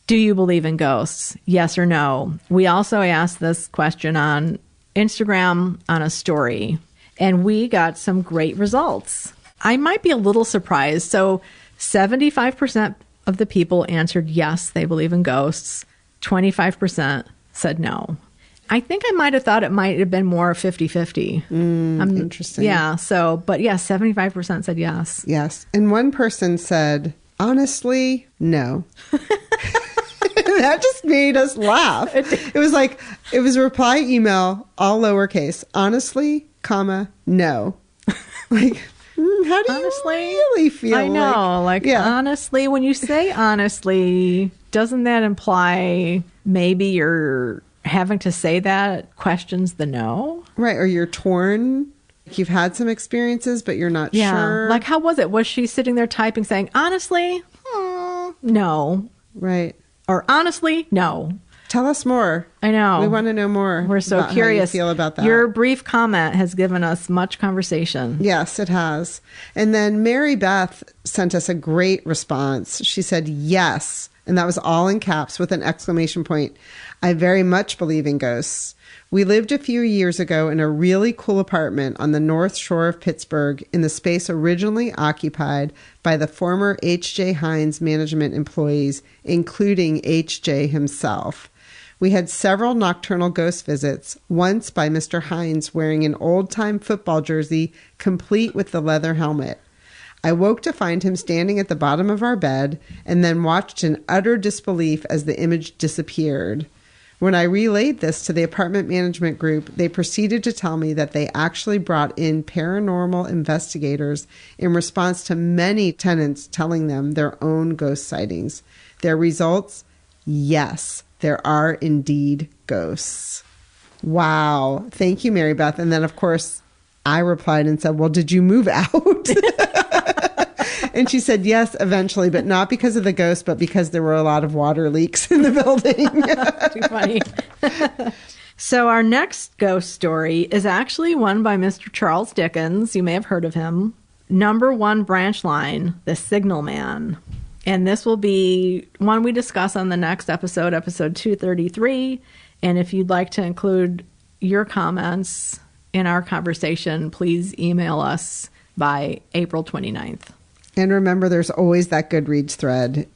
Speaker 2: Do you believe in ghosts? Yes or no? We also asked this question on Instagram on a story, and we got some great results. I might be a little surprised. So 75% of the people answered yes, they believe in ghosts. 25% said no. I think I might have thought it might have been more 50-50.
Speaker 1: Interesting.
Speaker 2: Yeah. So, but yeah, 75% said yes.
Speaker 1: Yes. And one person said honestly, no. That just made us laugh. It was like, it was a reply email, all lowercase. Honestly, comma, no. Like, how do
Speaker 2: Honestly,
Speaker 1: you really feel?
Speaker 2: I know. Honestly, when you say honestly, doesn't that imply maybe you're having to say that questions the no?
Speaker 1: Right. Or you're torn. You've had some experiences, but you're not sure.
Speaker 2: Like, how was it? Was she sitting there typing saying, honestly, no.
Speaker 1: Right.
Speaker 2: Or honestly, no.
Speaker 1: Tell us more.
Speaker 2: I know.
Speaker 1: We want to know more.
Speaker 2: We're so curious.
Speaker 1: How you feel about that.
Speaker 2: Your brief comment has given us much conversation.
Speaker 1: Yes, it has. And then Mary Beth sent us a great response. She said, yes. And that was all in caps with an exclamation point. I very much believe in ghosts. We lived a few years ago in a really cool apartment on the North Shore of Pittsburgh in the space originally occupied by the former H.J. Heinz management employees, including H.J. himself. We had several nocturnal ghost visits, once by Mr. Heinz wearing an old-time football jersey complete with the leather helmet. I woke to find him standing at the bottom of our bed and then watched in utter disbelief as the image disappeared. When I relayed this to the apartment management group, they proceeded to tell me that they actually brought in paranormal investigators in response to many tenants telling them their own ghost sightings. Their results? Yes, there are indeed ghosts. Wow. Thank you, Mary Beth. And then, of course, I replied and said, well, did you move out? And she said, yes, eventually, but not because of the ghost, but because there were a lot of water leaks in the building.
Speaker 2: Too funny. So our next ghost story is actually one by Mr. Charles Dickens. You may have heard of him. Number 1 branch line, The Signal Man. And this will be one we discuss on the next episode, episode 233. And if you'd like to include your comments in our conversation, please email us by April 29th.
Speaker 1: And remember, there's always that Goodreads thread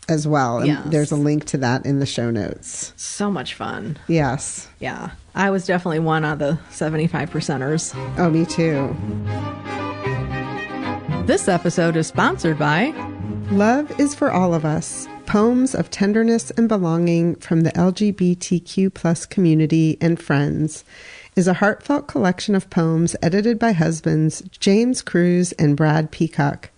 Speaker 1: as well. And
Speaker 2: yes.
Speaker 1: There's a link to that in the show notes.
Speaker 2: So much fun.
Speaker 1: Yes.
Speaker 2: Yeah. I was definitely one of the 75%ers.
Speaker 1: Oh, me too.
Speaker 2: This episode is sponsored by
Speaker 1: Love is for All of Us. Poems of tenderness and belonging from the LGBTQ plus community and friends is a heartfelt collection of poems edited by husbands James Cruz and Brad Peacock.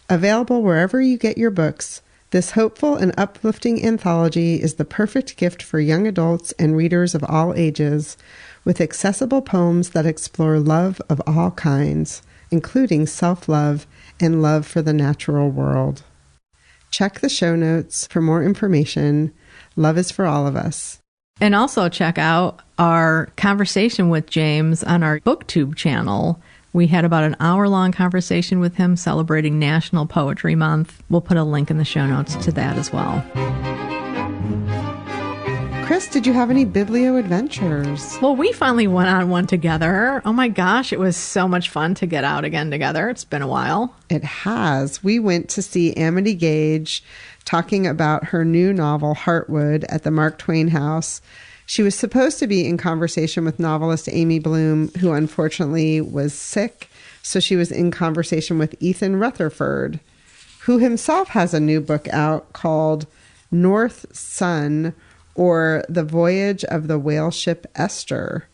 Speaker 1: Available wherever you get your books, this hopeful and uplifting anthology is the perfect gift for young adults and readers of all ages, with accessible poems that explore love of all kinds, including self-love and love for the natural world. Check the show notes for more information. Love is for all of us.
Speaker 2: And also check out our conversation with James on our BookTube channel. We had about an hour-long conversation with him celebrating National Poetry Month. We'll put a link in the show notes to that as well.
Speaker 1: Chris, did you have any Biblio adventures?
Speaker 2: Well, we finally went on one together. Oh my gosh, it was so much fun to get out again together. It's been a while.
Speaker 1: It has. We went to see Amity Gaige talking about her new novel, Heartwood, at the Mark Twain House. She was supposed to be in conversation with novelist Amy Bloom, who unfortunately was sick. So she was in conversation with Ethan Rutherford, who himself has a new book out called North Sun, or The Voyage of the Whaleship ESTHER,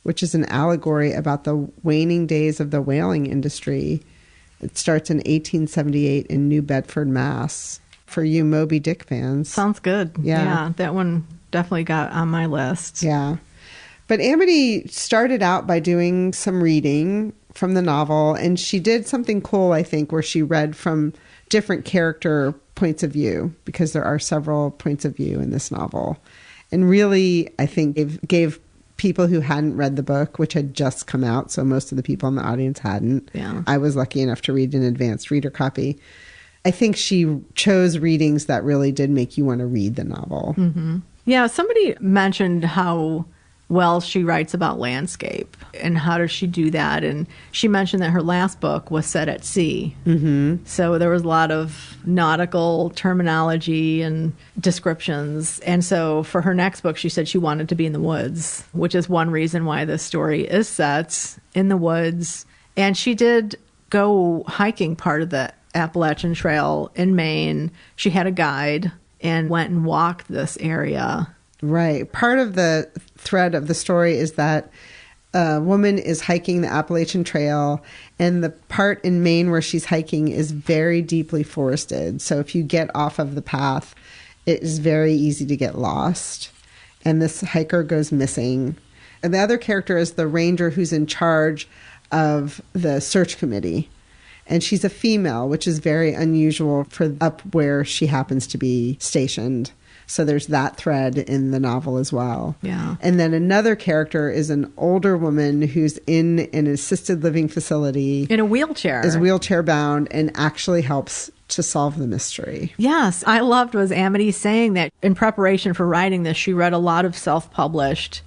Speaker 1: which is an allegory about the waning days of the whaling industry. It starts in 1878 in New Bedford, Mass. For you Moby Dick fans.
Speaker 2: Sounds good. Yeah, that one definitely got on my list.
Speaker 1: Yeah. But Amity started out by doing some reading from the novel, and she did something cool, I think, where she read from different character points of view, because there are several points of view in this novel. And really, I think it gave people who hadn't read the book, which had just come out, so most of the people in the audience hadn't.
Speaker 2: Yeah.
Speaker 1: I was lucky enough to read an advanced reader copy. I think she chose readings that really did make you want to read the novel.
Speaker 2: Mm-hmm. Yeah, somebody mentioned how well she writes about landscape and how does she do that. And she mentioned that her last book was set at sea.
Speaker 1: Mm-hmm.
Speaker 2: So there was a lot of nautical terminology and descriptions. And so for her next book, she said she wanted to be in the woods, which is one reason why this story is set in the woods. And she did go hiking part of the Appalachian Trail in Maine. She had a guide and went and walked this area.
Speaker 1: Right. Part of the thread of the story is that a woman is hiking the Appalachian Trail, and the part in Maine where she's hiking is very deeply forested. So if you get off of the path, it is very easy to get lost. And this hiker goes missing. And the other character is the ranger who's in charge of the search committee. And she's a female, which is very unusual for up where she happens to be stationed. So there's that thread in the novel as well.
Speaker 2: Yeah.
Speaker 1: And then another character is an older woman who's in an assisted living facility.
Speaker 2: In a wheelchair.
Speaker 1: Is wheelchair bound and actually helps to solve the mystery.
Speaker 2: Yes. I loved was Amity saying that in preparation for writing this, she read a lot of self-published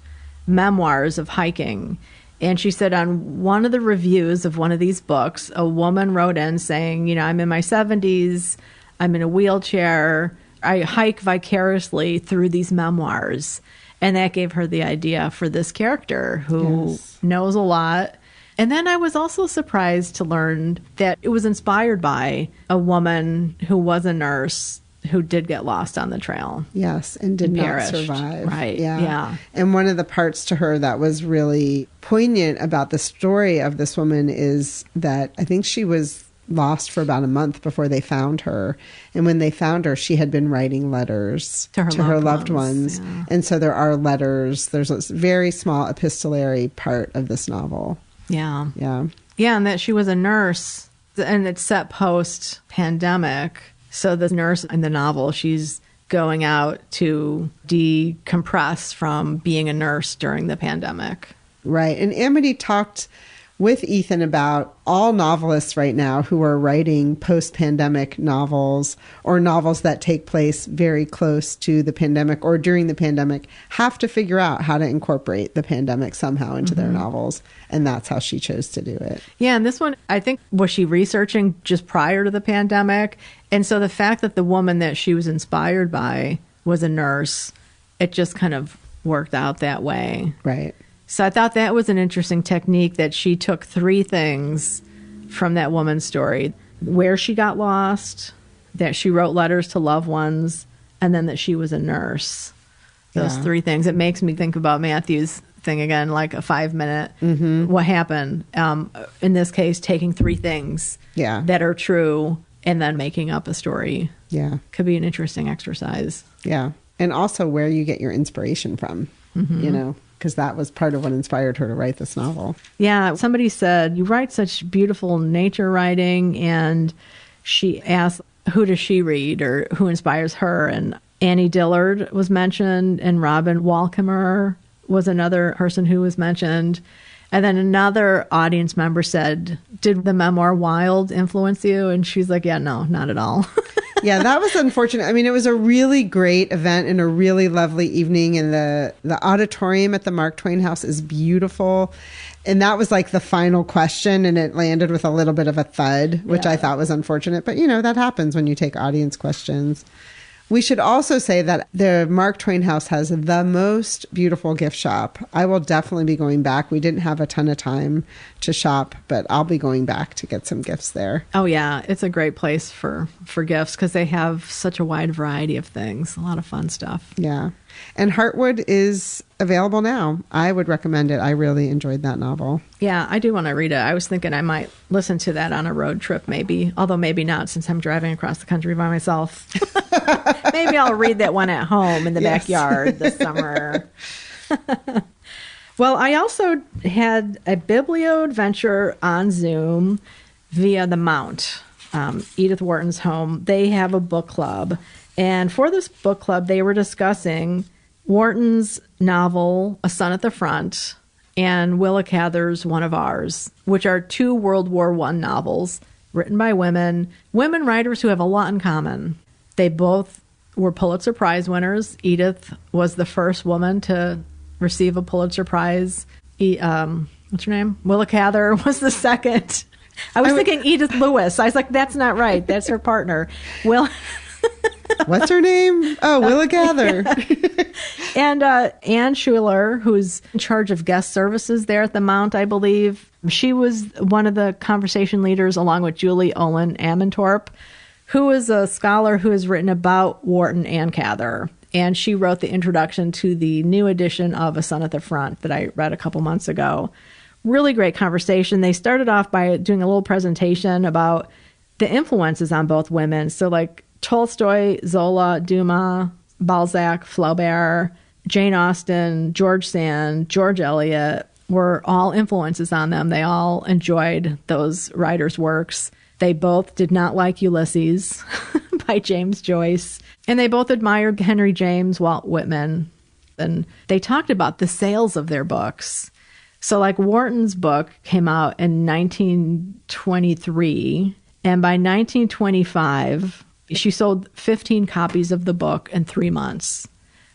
Speaker 2: memoirs of hiking. And she said on one of the reviews of one of these books, a woman wrote in saying, you know, I'm in my 70s, I'm in a wheelchair, I hike vicariously through these memoirs. And that gave her the idea for this character who knows a lot. And then I was also surprised to learn that it was inspired by a woman who was a nurse who did get lost on the trail.
Speaker 1: Yes, and did not survive.
Speaker 2: Right,
Speaker 1: yeah. And one of the parts to her that was really poignant about the story of this woman is that I think she was lost for about a month before they found her. And when they found her, she had been writing letters to her loved ones.
Speaker 2: Yeah.
Speaker 1: And so there are letters. There's a very small epistolary part of this novel.
Speaker 2: Yeah.
Speaker 1: Yeah.
Speaker 2: Yeah, and that she was a nurse, and it's set post-pandemic. So the nurse in the novel, she's going out to decompress from being a nurse during the pandemic.
Speaker 1: Right. And Amity talked with Ethan about all novelists right now who are writing post-pandemic novels or novels that take place very close to the pandemic or during the pandemic have to figure out how to incorporate the pandemic somehow into their novels. And that's how she chose to do it.
Speaker 2: Yeah, and this one, I think, was she researching just prior to the pandemic? And so the fact that the woman that she was inspired by was a nurse, it just kind of worked out that way.
Speaker 1: Right.
Speaker 2: So I thought that was an interesting technique that she took 3 things from that woman's story. Where she got lost, that she wrote letters to loved ones, and then that she was a nurse. Those 3 things. It makes me think about Matthew's thing again, like a 5-minute, what happened. In this case, taking 3 things that are true and then making up a story.
Speaker 1: Yeah.
Speaker 2: Could be an interesting exercise.
Speaker 1: Yeah. And also where you get your inspiration from, you know. Because that was part of what inspired her to write this novel.
Speaker 2: Yeah, somebody said, you write such beautiful nature writing, and she asked, who does she read or who inspires her? And Annie Dillard was mentioned, and Robin Walkemer was another person who was mentioned. And then another audience member said, did the memoir Wild influence you? And she's like, yeah, no, not at all.
Speaker 1: Yeah, that was unfortunate. I mean, it was a really great event and a really lovely evening. And the auditorium at the Mark Twain House is beautiful. And that was like the final question. And it landed with a little bit of a thud, which I thought was unfortunate. But, you know, that happens when you take audience questions. We should also say that the Mark Twain House has the most beautiful gift shop. I will definitely be going back. We didn't have a ton of time to shop, but I'll be going back to get some gifts there.
Speaker 2: Oh, yeah. It's a great place for gifts because they have such a wide variety of things. A lot of fun stuff.
Speaker 1: Yeah. And Heartwood is available now. I would recommend it. I really enjoyed that novel.
Speaker 2: Yeah, I do want to read it. I was thinking I might listen to that on a road trip maybe, although maybe not since I'm driving across the country by myself. Maybe I'll read that one at home in the backyard this summer. Well, I also had a Biblio Adventure on Zoom via the Mount, Edith Wharton's home. They have a book club. And for this book club, they were discussing Wharton's novel, A Sun at the Front, and Willa Cather's One of Ours, which are 2 World War I novels written by women writers who have a lot in common. They both were Pulitzer Prize winners. Edith was the first woman to receive a Pulitzer Prize. What's her name? Willa Cather was the second. I was thinking Edith Lewis. I was like, that's not right. That's her partner.
Speaker 1: What's her name? Oh, Willa Cather.
Speaker 2: And Anne Schuyler, who's in charge of guest services there at the Mount, I believe. She was one of the conversation leaders, along with Julie Olin-Ammentorp, who is a scholar who has written about Wharton and Cather. And she wrote the introduction to the new edition of A Son at the Front that I read a couple months ago. Really great conversation. They started off by doing a little presentation about the influences on both women. So like Tolstoy, Zola, Dumas, Balzac, Flaubert, Jane Austen, George Sand, George Eliot were all influences on them. They all enjoyed those writers' works. They both did not like Ulysses by James Joyce. And they both admired Henry James, Walt Whitman. And they talked about the sales of their books. So like Wharton's book came out in 1923. And by 1925, she sold 15 copies of the book in 3 months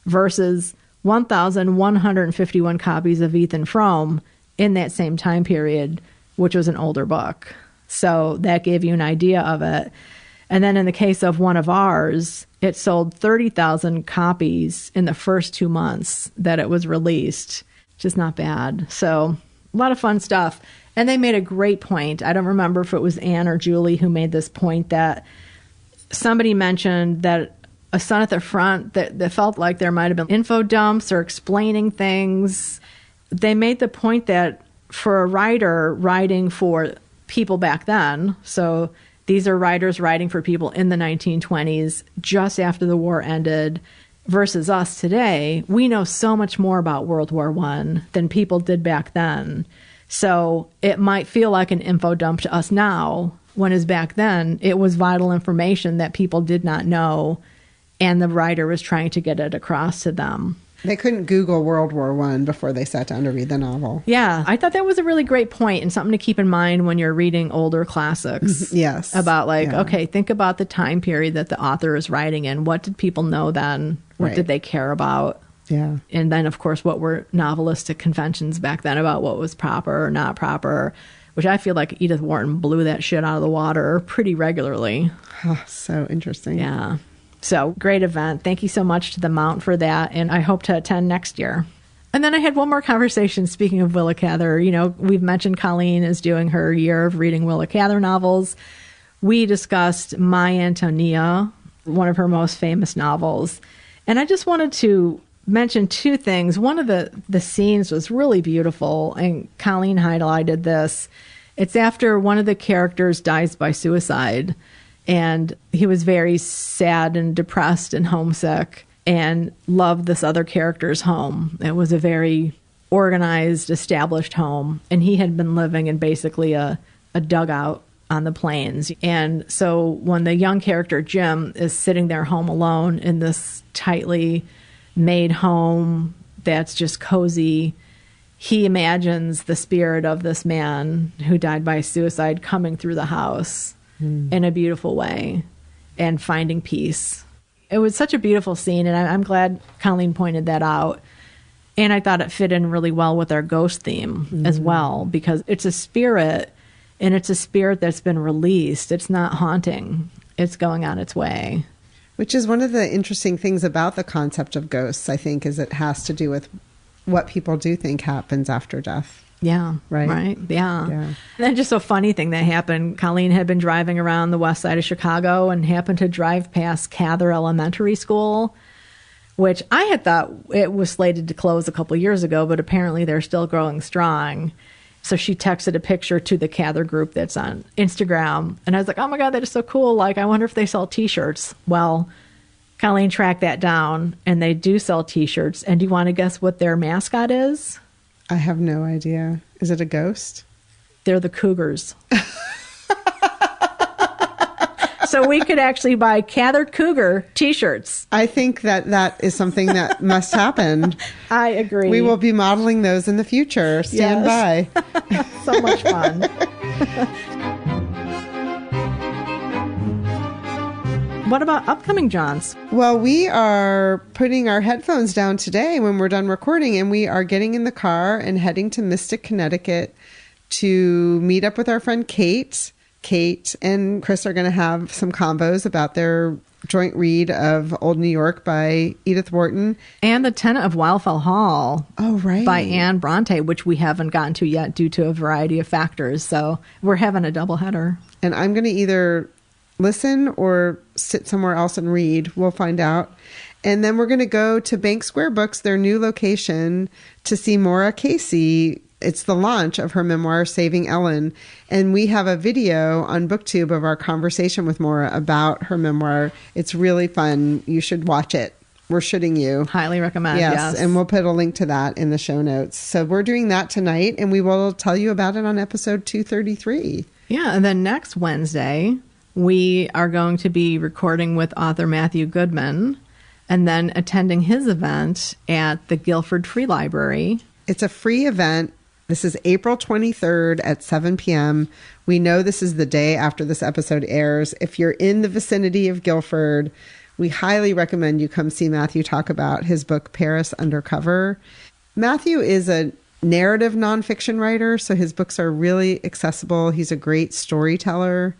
Speaker 2: versus 1,151 copies of Ethan Frome in that same time period, which was an older book. So that gave you an idea of it. And then in the case of one of ours, it sold 30,000 copies in the first 2 months that it was released, which is not bad. So a lot of fun stuff. And they made a great point. I don't remember if it was Anne or Julie who made this point that somebody mentioned that A Son at the Front, that felt like there might have been info dumps or explaining things. They made the point that for a writer writing for people back then, so these are writers writing for people in the 1920s, just after the war ended, versus us today, we know so much more about World War I than people did back then. So it might feel like an info dump to us now, when as back then, it was vital information that people did not know, and the writer was trying to get it across to them.
Speaker 1: They couldn't Google World War I before they sat down to read the novel.
Speaker 2: Yeah, I thought that was a really great point and something to keep in mind when you're reading older classics.
Speaker 1: Yes.
Speaker 2: About okay, think about the time period that the author is writing in. What did people know then? What did they care about?
Speaker 1: Yeah.
Speaker 2: And then, of course, what were novelistic conventions back then about what was proper or not proper, which I feel like Edith Wharton blew that shit out of the water pretty regularly.
Speaker 1: Oh, so interesting.
Speaker 2: Yeah. So great event. Thank you so much to the Mount for that. And I hope to attend next year. And then I had one more conversation. Speaking of Willa Cather, we've mentioned Colleen is doing her year of reading Willa Cather novels. We discussed My Antonia, one of her most famous novels. And I just wanted to mention two things. One of the scenes was really beautiful, and Colleen highlighted this. It's after one of the characters dies by suicide, and he was very sad and depressed and homesick and loved this other character's home. It was a very organized, established home, and he had been living in basically a dugout on the plains. And so when the young character Jim is sitting there home alone in this tightly made home that's just cozy, he imagines the spirit of this man who died by suicide coming through the house in a beautiful way and finding peace. It was such a beautiful scene, and I'm glad Colleen pointed that out. And I thought it fit in really well with our ghost theme as well, because it's a spirit, and it's a spirit that's been released. It's not haunting. It's going on its way.
Speaker 1: Which is one of the interesting things about the concept of ghosts, I think, is it has to do with what people do think happens after death.
Speaker 2: Yeah.
Speaker 1: Right?
Speaker 2: Yeah. And then just a funny thing that happened. Colleen had been driving around the west side of Chicago and happened to drive past Cather Elementary School, which I had thought it was slated to close a couple of years ago, but apparently they're still growing strong. So she texted a picture to the Cather group that's on Instagram. And I was like, oh my God, that is so cool. Like, I wonder if they sell T-shirts. Well, Colleen tracked that down, and they do sell T-shirts. And do you want to guess what their mascot is?
Speaker 1: I have no idea. Is it a ghost?
Speaker 2: They're the Cougars. So we could actually buy Cather Cougar T-shirts.
Speaker 1: I think that is something that must happen.
Speaker 2: I agree.
Speaker 1: We will be modeling those in the future. Stand by.
Speaker 2: So much fun. What about upcoming Johns?
Speaker 1: Well, we are putting our headphones down today when we're done recording, and we are getting in the car and heading to Mystic, Connecticut to meet up with our friend Kate. Kate and Chris are going to have some combos about their joint read of Old New York by Edith Wharton.
Speaker 2: And The Tenant of Wildfell Hall by Anne Bronte, which we haven't gotten to yet due to a variety of factors. So we're having a doubleheader. And
Speaker 1: I'm going to either listen or sit somewhere else and read. We'll find out. And then we're going to go to Bank Square Books, their new location, to see Maura Casey. It's the launch of her memoir, Saving Ellen. And we have a video on BookTube of our conversation with Maura about her memoir. It's really fun. You should watch it. We're shooting you.
Speaker 2: Highly recommend, yes.
Speaker 1: And we'll put a link to that in the show notes. So we're doing that tonight, and we will tell you about it on episode 233.
Speaker 2: Yeah, and then next Wednesday, we are going to be recording with author Matthew Goodman and then attending his event at the Guilford Free Library.
Speaker 1: It's a free event. This is April 23rd at 7 p.m. We know this is the day after this episode airs. If you're in the vicinity of Guilford, we highly recommend you come see Matthew talk about his book, Paris Undercover. Matthew is a narrative nonfiction writer, so his books are really accessible. He's a great storyteller,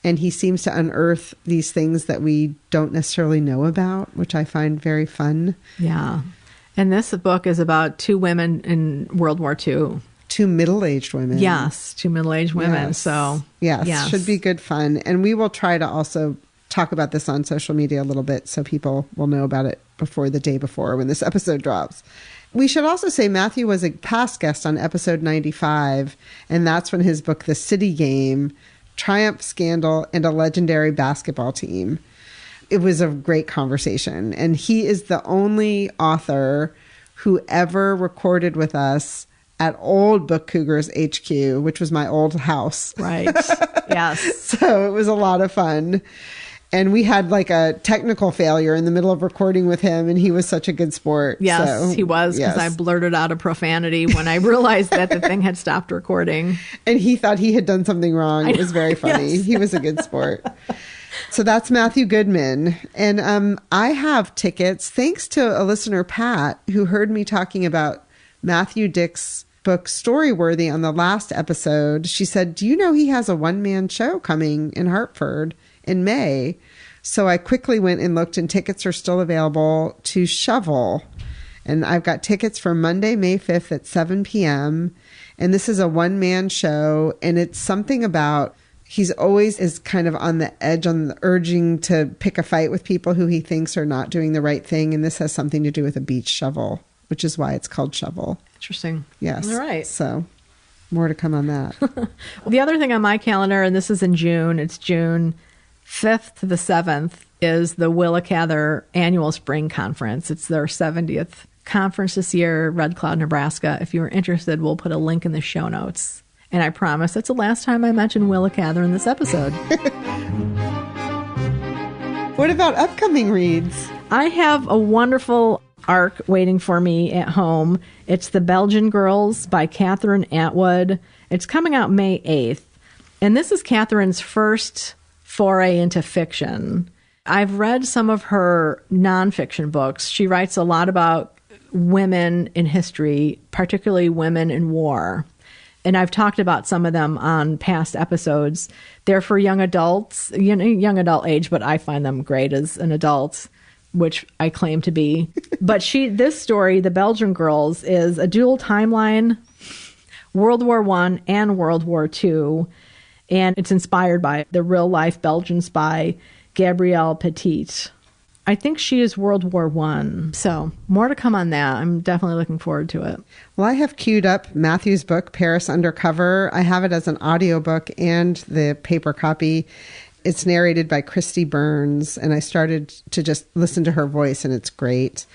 Speaker 1: and he seems to unearth these things that we don't necessarily know about, which I find very fun.
Speaker 2: Yeah. And this book is about two women in World War II.
Speaker 1: Two middle-aged women.
Speaker 2: Yes, two middle-aged women.
Speaker 1: Yes.
Speaker 2: So,
Speaker 1: yes, should be good fun. And we will try to also talk about this on social media a little bit so people will know about it before the day before when this episode drops. We should also say Matthew was a past guest on episode 95, and that's when his book, The City Game, Triumph, Scandal, and a Legendary Basketball Team. It was a great conversation. And he is the only author who ever recorded with us at old Book Cougars HQ, which was my old house.
Speaker 2: Right. Yes.
Speaker 1: So it was a lot of fun. And we had like a technical failure in the middle of recording with him, and he was such a good sport.
Speaker 2: Yes,
Speaker 1: so,
Speaker 2: he was, because I blurted out a profanity when I realized that the thing had stopped recording.
Speaker 1: And he thought he had done something wrong. It was very funny.
Speaker 2: Yes.
Speaker 1: He was a good sport. So that's Matthew Goodman. And I have tickets, thanks to a listener, Pat, who heard me talking about Matthew Dick's book Storyworthy on the last episode. She said, do you know he has a one-man show coming in Hartford in May? So I quickly went and looked, and tickets are still available to Shovel. And I've got tickets for Monday, May 5th at 7 p.m. And this is a one-man show, and it's something about he's always is kind of on the edge, on the urging to pick a fight with people who he thinks are not doing the right thing. And this has something to do with a beach shovel, which is why it's called Shovel.
Speaker 2: Interesting.
Speaker 1: Yes.
Speaker 2: All right.
Speaker 1: So more to come on that.
Speaker 2: Well, the other thing on my calendar, and this is in June, it's June 5th to the 7th, is the Willa Cather annual spring conference. It's their 70th conference this year, Red Cloud, Nebraska. If you're interested, we'll put a link in the show notes. And I promise it's the last time I mention Willa Cather in this episode.
Speaker 1: What about upcoming reads?
Speaker 2: I have a wonderful arc waiting for me at home. It's The Belgian Girls by Catherine Atwood. It's coming out May 8th. And this is Catherine's first foray into fiction. I've read some of her nonfiction books. She writes a lot about women in history, particularly women in war. And I've talked about some of them on past episodes. They're for young adults, young adult age, but I find them great as an adult, which I claim to be. But this story, The Belgian Girls, is a dual timeline, World War I and World War II. And it's inspired by the real-life Belgian spy, Gabrielle Petit. I think she is World War I. So more to come on that. I'm definitely looking forward to it.
Speaker 1: Well, I have queued up Matthew's book, Paris Undercover. I have it as an audiobook and the paper copy. It's narrated by Christy Burns, and I started to just listen to her voice, and it's great.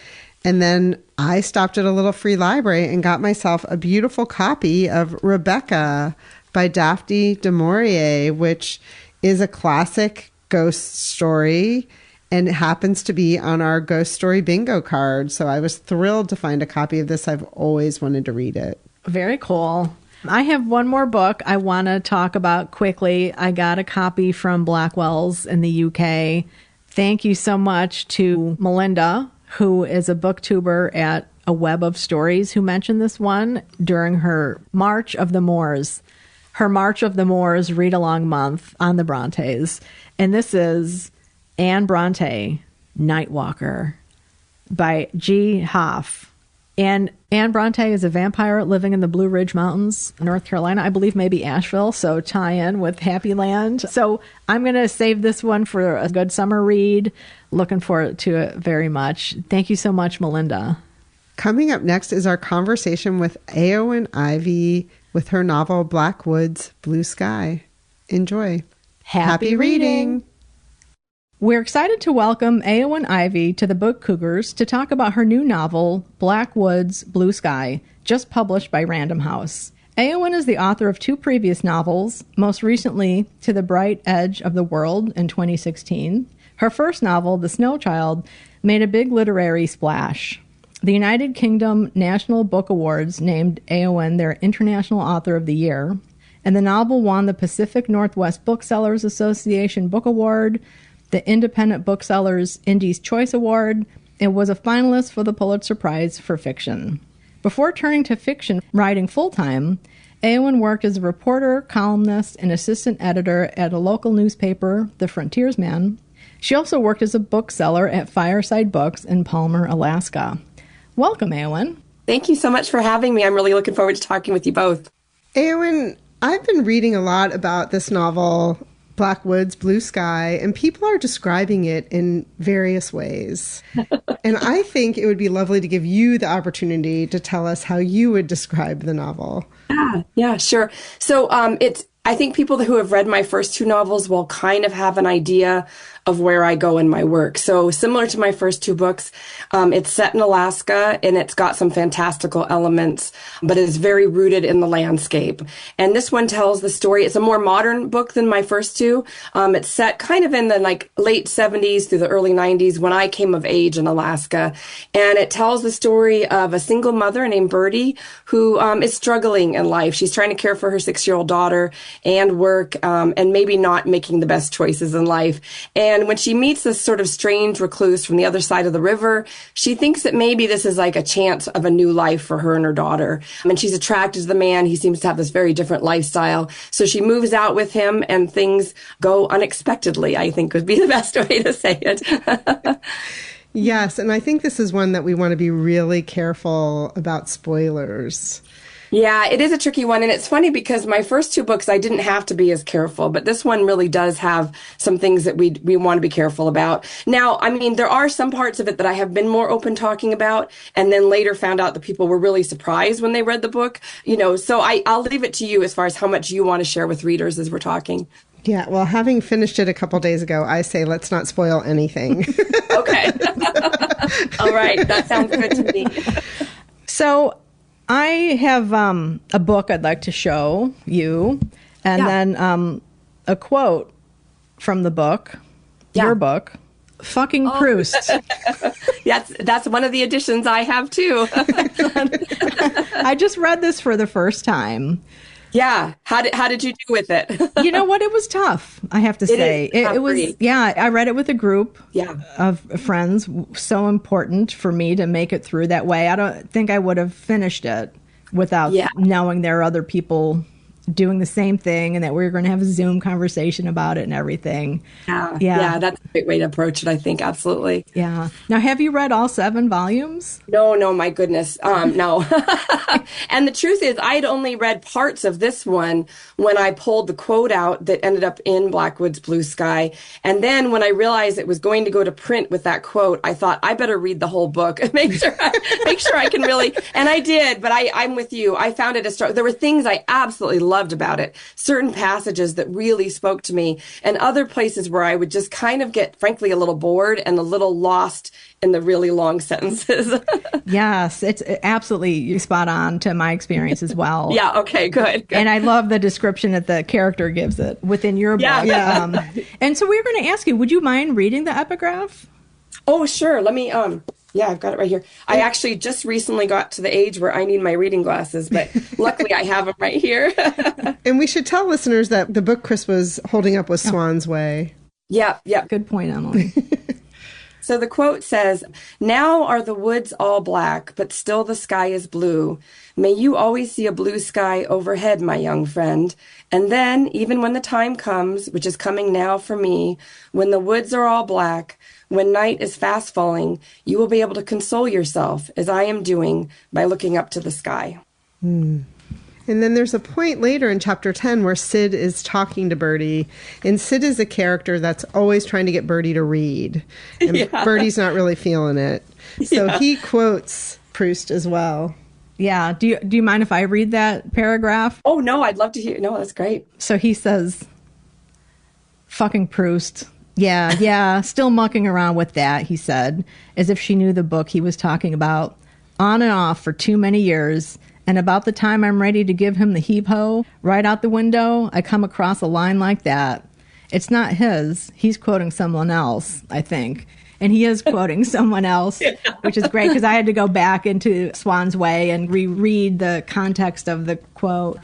Speaker 1: And then I stopped at a little free library and got myself a beautiful copy of Rebecca by Daphne du Maurier, which is a classic ghost story, and it happens to be on our ghost story bingo card. So I was thrilled to find a copy of this. I've always wanted to read it.
Speaker 2: Very cool. I have one more book I want to talk about quickly. I got a copy from Blackwell's in the UK. Thank you so much to Melinda, who is a booktuber at A Web of Stories, who mentioned this one during her March of the Moors. Her March of the Moors read-along month on the Brontes. And this is Anne Bronte, Nightwalker by G. Hoff. And Anne Bronte is a vampire living in the Blue Ridge Mountains, North Carolina. I believe maybe Asheville, so tie in with Happy Land. So I'm going to save this one for a good summer read. Looking forward to it very much. Thank you so much, Melinda.
Speaker 1: Coming up next is our conversation with Eowyn Ivey with her novel Black Woods, Blue Sky. Enjoy. Happy reading.
Speaker 2: We're excited to welcome Eowyn Ivey to the Book Cougars to talk about her new novel, Black Woods, Blue Sky, just published by Random House. Eowyn is the author of 2 previous novels, most recently To the Bright Edge of the World in 2016. Her first novel, The Snow Child, made a big literary splash. The United Kingdom National Book Awards named Eowyn their International Author of the Year, and the novel won the Pacific Northwest Booksellers Association Book Award, the Independent Booksellers Indies Choice Award. It was a finalist for the Pulitzer Prize for fiction. Before turning to fiction writing full-time, Eowyn worked as a reporter, columnist, and assistant editor at a local newspaper, The Frontiersman. She also worked as a bookseller at Fireside Books in Palmer, Alaska. Welcome, Eowyn.
Speaker 3: Thank you so much for having me. I'm really looking forward to talking with you both.
Speaker 1: Eowyn, I've been reading a lot about this novel, Black Woods, Blue Sky, and people are describing it in various ways. And I think it would be lovely to give you the opportunity to tell us how you would describe the novel.
Speaker 3: Yeah, sure. So I think people who have read my first 2 novels will kind of have an idea of where I go in my work. So similar to my first 2 books, it's set in Alaska and it's got some fantastical elements, but it's very rooted in the landscape. And this one tells the story. It's a more modern book than my first 2. It's set kind of in the late 70s through the early 90s when I came of age in Alaska. And it tells the story of a single mother named Birdie who is struggling in life. She's trying to care for her 6-year-old daughter and work, and maybe not making the best choices in life. And when she meets this sort of strange recluse from the other side of the river, she thinks that maybe this is like a chance of a new life for her and her daughter. And she's attracted to the man. He seems to have this very different lifestyle. So she moves out with him and things go unexpectedly, I think would be the best way to say it.
Speaker 1: Yes, and I think this is one that we want to be really careful about spoilers.
Speaker 3: Yeah, it is a tricky one. And it's funny because my first 2 books, I didn't have to be as careful. But this one really does have some things that we want to be careful about. Now, I mean, there are some parts of it that I have been more open talking about and then later found out that people were really surprised when they read the book. So I'll leave it to you as far as how much you want to share with readers as we're talking.
Speaker 1: Yeah, well, having finished it a couple days ago, I say let's not spoil anything.
Speaker 3: Okay. All right. That sounds good to me.
Speaker 2: So I have a book I'd like to show you, and then a quote from the book, your book, fucking Proust.
Speaker 3: That's one of the editions I have too.
Speaker 2: I just read this for the first time.
Speaker 3: Yeah. How did you do with it?
Speaker 2: You know what? It was tough, I have to say. It was, I read it with a group of friends. So important for me to make it through that way. I don't think I would have finished it without knowing there are other people doing the same thing and that we were going to have a Zoom conversation about it and everything. Yeah, that's a great way to approach it, I think. Absolutely. Yeah. Now, have you read all 7 volumes?
Speaker 3: No, my goodness. No. And the truth is, I had only read parts of this one when I pulled the quote out that ended up in Black Woods, Blue Sky. And then when I realized it was going to go to print with that quote, I thought, I better read the whole book and make sure I can really. And I did, but I'm with you. I found it there were things I absolutely loved about it, certain passages that really spoke to me, and other places where I would just kind of get, frankly, a little bored and a little lost in the really long sentences.
Speaker 2: Yes, it's absolutely spot on to my experience as well.
Speaker 3: Yeah, okay, good.
Speaker 2: And I love the description that the character gives it within your book. Yeah. And so we were going to ask you, would you mind reading the epigraph?
Speaker 3: Oh, sure. Let me, I've got it right here. I actually just recently got to the age where I need my reading glasses, but luckily I have them right here.
Speaker 1: And we should tell listeners that the book Chris was holding up was Swan's Way.
Speaker 3: Yeah.
Speaker 2: Good point, Emily.
Speaker 3: So the quote says, "Now are the woods all black, but still the sky is blue. May you always see a blue sky overhead, my young friend. And then, even when the time comes, which is coming now for me, when the woods are all black, when night is fast falling, you will be able to console yourself, as I am doing, by looking up to the sky."
Speaker 1: And then there's a point later in chapter 10 where Sid is talking to Bertie. And Sid is a character that's always trying to get Bertie to read. And Bertie's not really feeling it. So he quotes Proust as well.
Speaker 2: Yeah. Do you mind if I read that paragraph?
Speaker 3: Oh, no, I'd love to hear. No, that's great.
Speaker 2: So he says, "Fucking Proust. Yeah, still mucking around with that," he said, as if she knew the book he was talking about. "On and off for too many years. And about the time I'm ready to give him the heave-ho, right out the window, I come across a line like that. It's not his. He's quoting someone else, I think. And he is quoting someone else, which is great because I had to go back into Swan's Way and reread the context of the quote.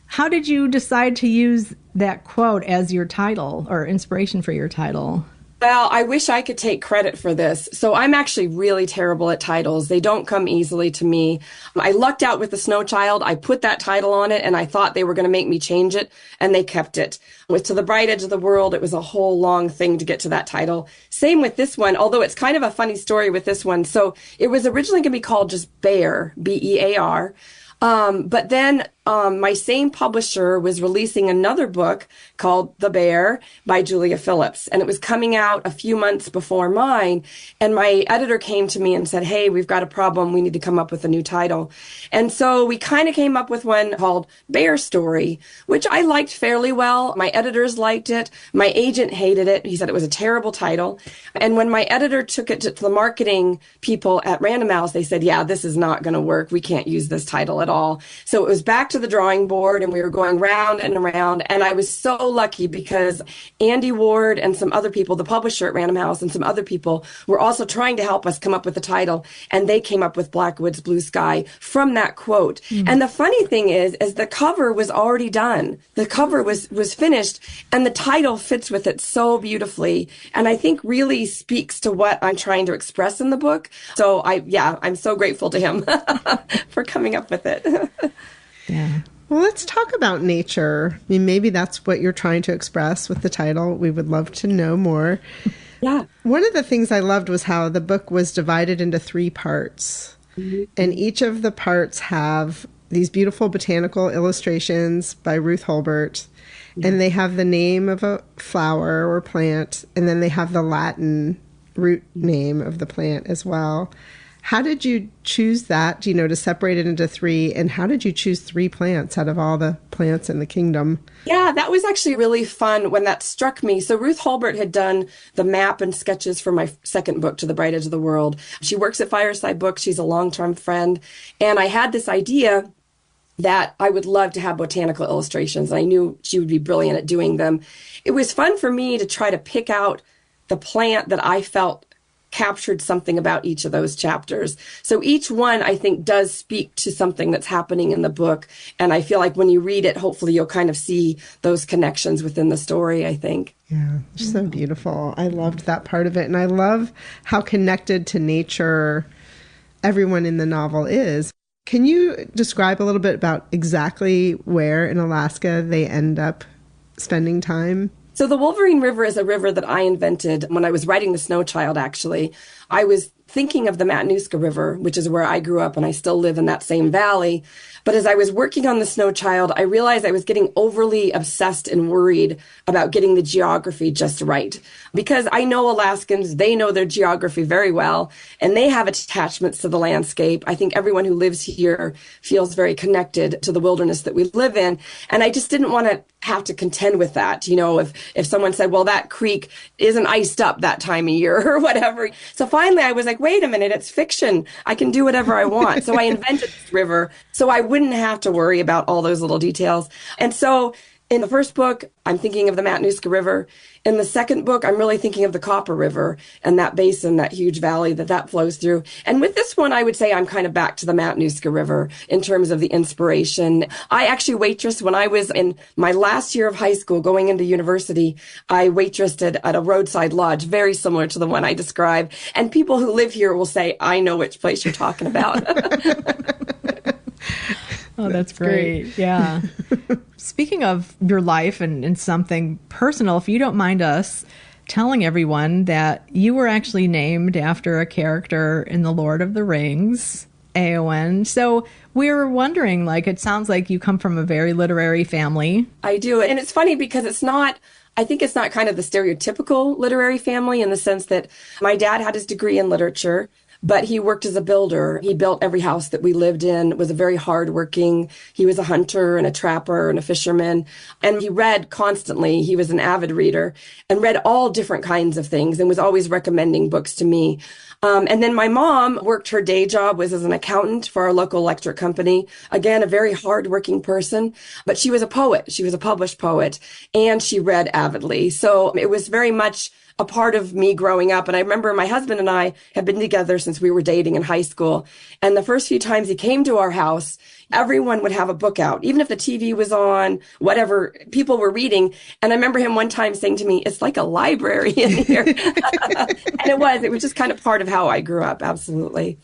Speaker 2: How did you decide to use that quote as your title or inspiration for your title?
Speaker 3: Well, I wish I could take credit for this. So I'm actually really terrible at titles. They don't come easily to me. I lucked out with The Snow Child. I put that title on it and I thought they were going to make me change it, and they kept it. With To the Bright Edge of the World, it was a whole long thing to get to that title. Same with this one, although it's kind of a funny story with this one. So it was originally going to be called just Bear, B-E-A-R. But then my same publisher was releasing another book called The Bear by Julia Phillips. And it was coming out a few months before mine. And my editor came to me and said, "Hey, we've got a problem. We need to come up with a new title." And so we kind of came up with one called Bear Story, which I liked fairly well. My editors liked it. My agent hated it. He said it was a terrible title. And when my editor took it to the marketing people at Random House, they said, "Yeah, this is not going to work. We can't use this title at all." So it was back to the drawing board and we were going round and around. And I was so lucky because Andy Ward and some other people, the publisher at Random House and some other people, were also trying to help us come up with the title. And they came up with Blackwoods Blue Sky from that quote. And the funny thing is the cover was already done. The cover was finished and the title fits with it so beautifully. And I think really speaks to what I'm trying to express in the book. So I'm so grateful to him for coming up with it.
Speaker 2: Yeah.
Speaker 1: Well, let's talk about nature. I mean, maybe that's what you're trying to express with the title. We would love to know more.
Speaker 3: Yeah.
Speaker 1: One of the things I loved was how the book was divided into 3 parts. And each of the parts have these beautiful botanical illustrations by Ruth Hulbert. And they have the name of a flower or plant. And then they have the Latin root name of the plant as well. How did you choose that, to separate it into 3? And how did you choose 3 plants out of all the plants in the kingdom?
Speaker 3: Yeah, that was actually really fun when that struck me. So Ruth Hulbert had done the map and sketches for my second book, To the Bright Edge of the World. She works at Fireside Books. She's a long-term friend. And I had this idea that I would love to have botanical illustrations. I knew she would be brilliant at doing them. It was fun for me to try to pick out the plant that I felt captured something about each of those chapters. So each one, I think, does speak to something that's happening in the book. And I feel like when you read it, hopefully you'll kind of see those connections within the story, I think.
Speaker 1: Yeah, it's so beautiful. I loved that part of it. And I love how connected to nature everyone in the novel is. Can you describe a little bit about exactly where in Alaska they end up spending time?
Speaker 3: So the Wolverine River is a river that I invented when I was writing The Snow Child, actually. I was thinking of the Matanuska River, which is where I grew up, and I still live in that same valley. But as I was working on The Snow Child, I realized I was getting overly obsessed and worried about getting the geography just right. Because I know Alaskans, they know their geography very well, and they have attachments to the landscape. I think everyone who lives here feels very connected to the wilderness that we live in. And I just didn't want to have to contend with that. If someone said, well, that creek isn't iced up that time of year or whatever. So finally I was like, wait a minute, it's fiction. I can do whatever I want. So I invented this river so I wouldn't have to worry about all those little details. And so In the first book, I'm thinking of the Matanuska River. In the second book, I'm really thinking of the Copper River and that basin, that huge valley that flows through. And with this one, I would say I'm kind of back to the Matanuska River in terms of the inspiration. I actually waitressed when I was in my last year of high school going into university. I waitressed at a roadside lodge, very similar to the one I described. And people who live here will say, I know which place you're talking about.
Speaker 2: Oh, that's great. Yeah. Speaking of your life and something personal, if you don't mind us telling everyone that you were actually named after a character in The Lord of the Rings, Eowyn. So we were wondering, like, it sounds like you come from a very literary family.
Speaker 3: I do. And it's funny because I think it's not kind of the stereotypical literary family in the sense that my dad had his degree in literature, but he worked as a builder. He built every house that we lived in, was a very hardworking. He was a hunter and a trapper and a fisherman. And he read constantly. He was an avid reader and read all different kinds of things and was always recommending books to me. And then my mom worked, her day job was as an accountant for our local electric company. Again, a very hardworking person, but she was a poet. She was a published poet and she read avidly. So it was very much a part of me growing up. And I remember my husband and I had been together since we were dating in high school. And the first few times he came to our house, everyone would have a book out, even if the TV was on, whatever, people were reading. And I remember him one time saying to me, it's like a library in here. And it was just kind of part of how I grew up. Absolutely.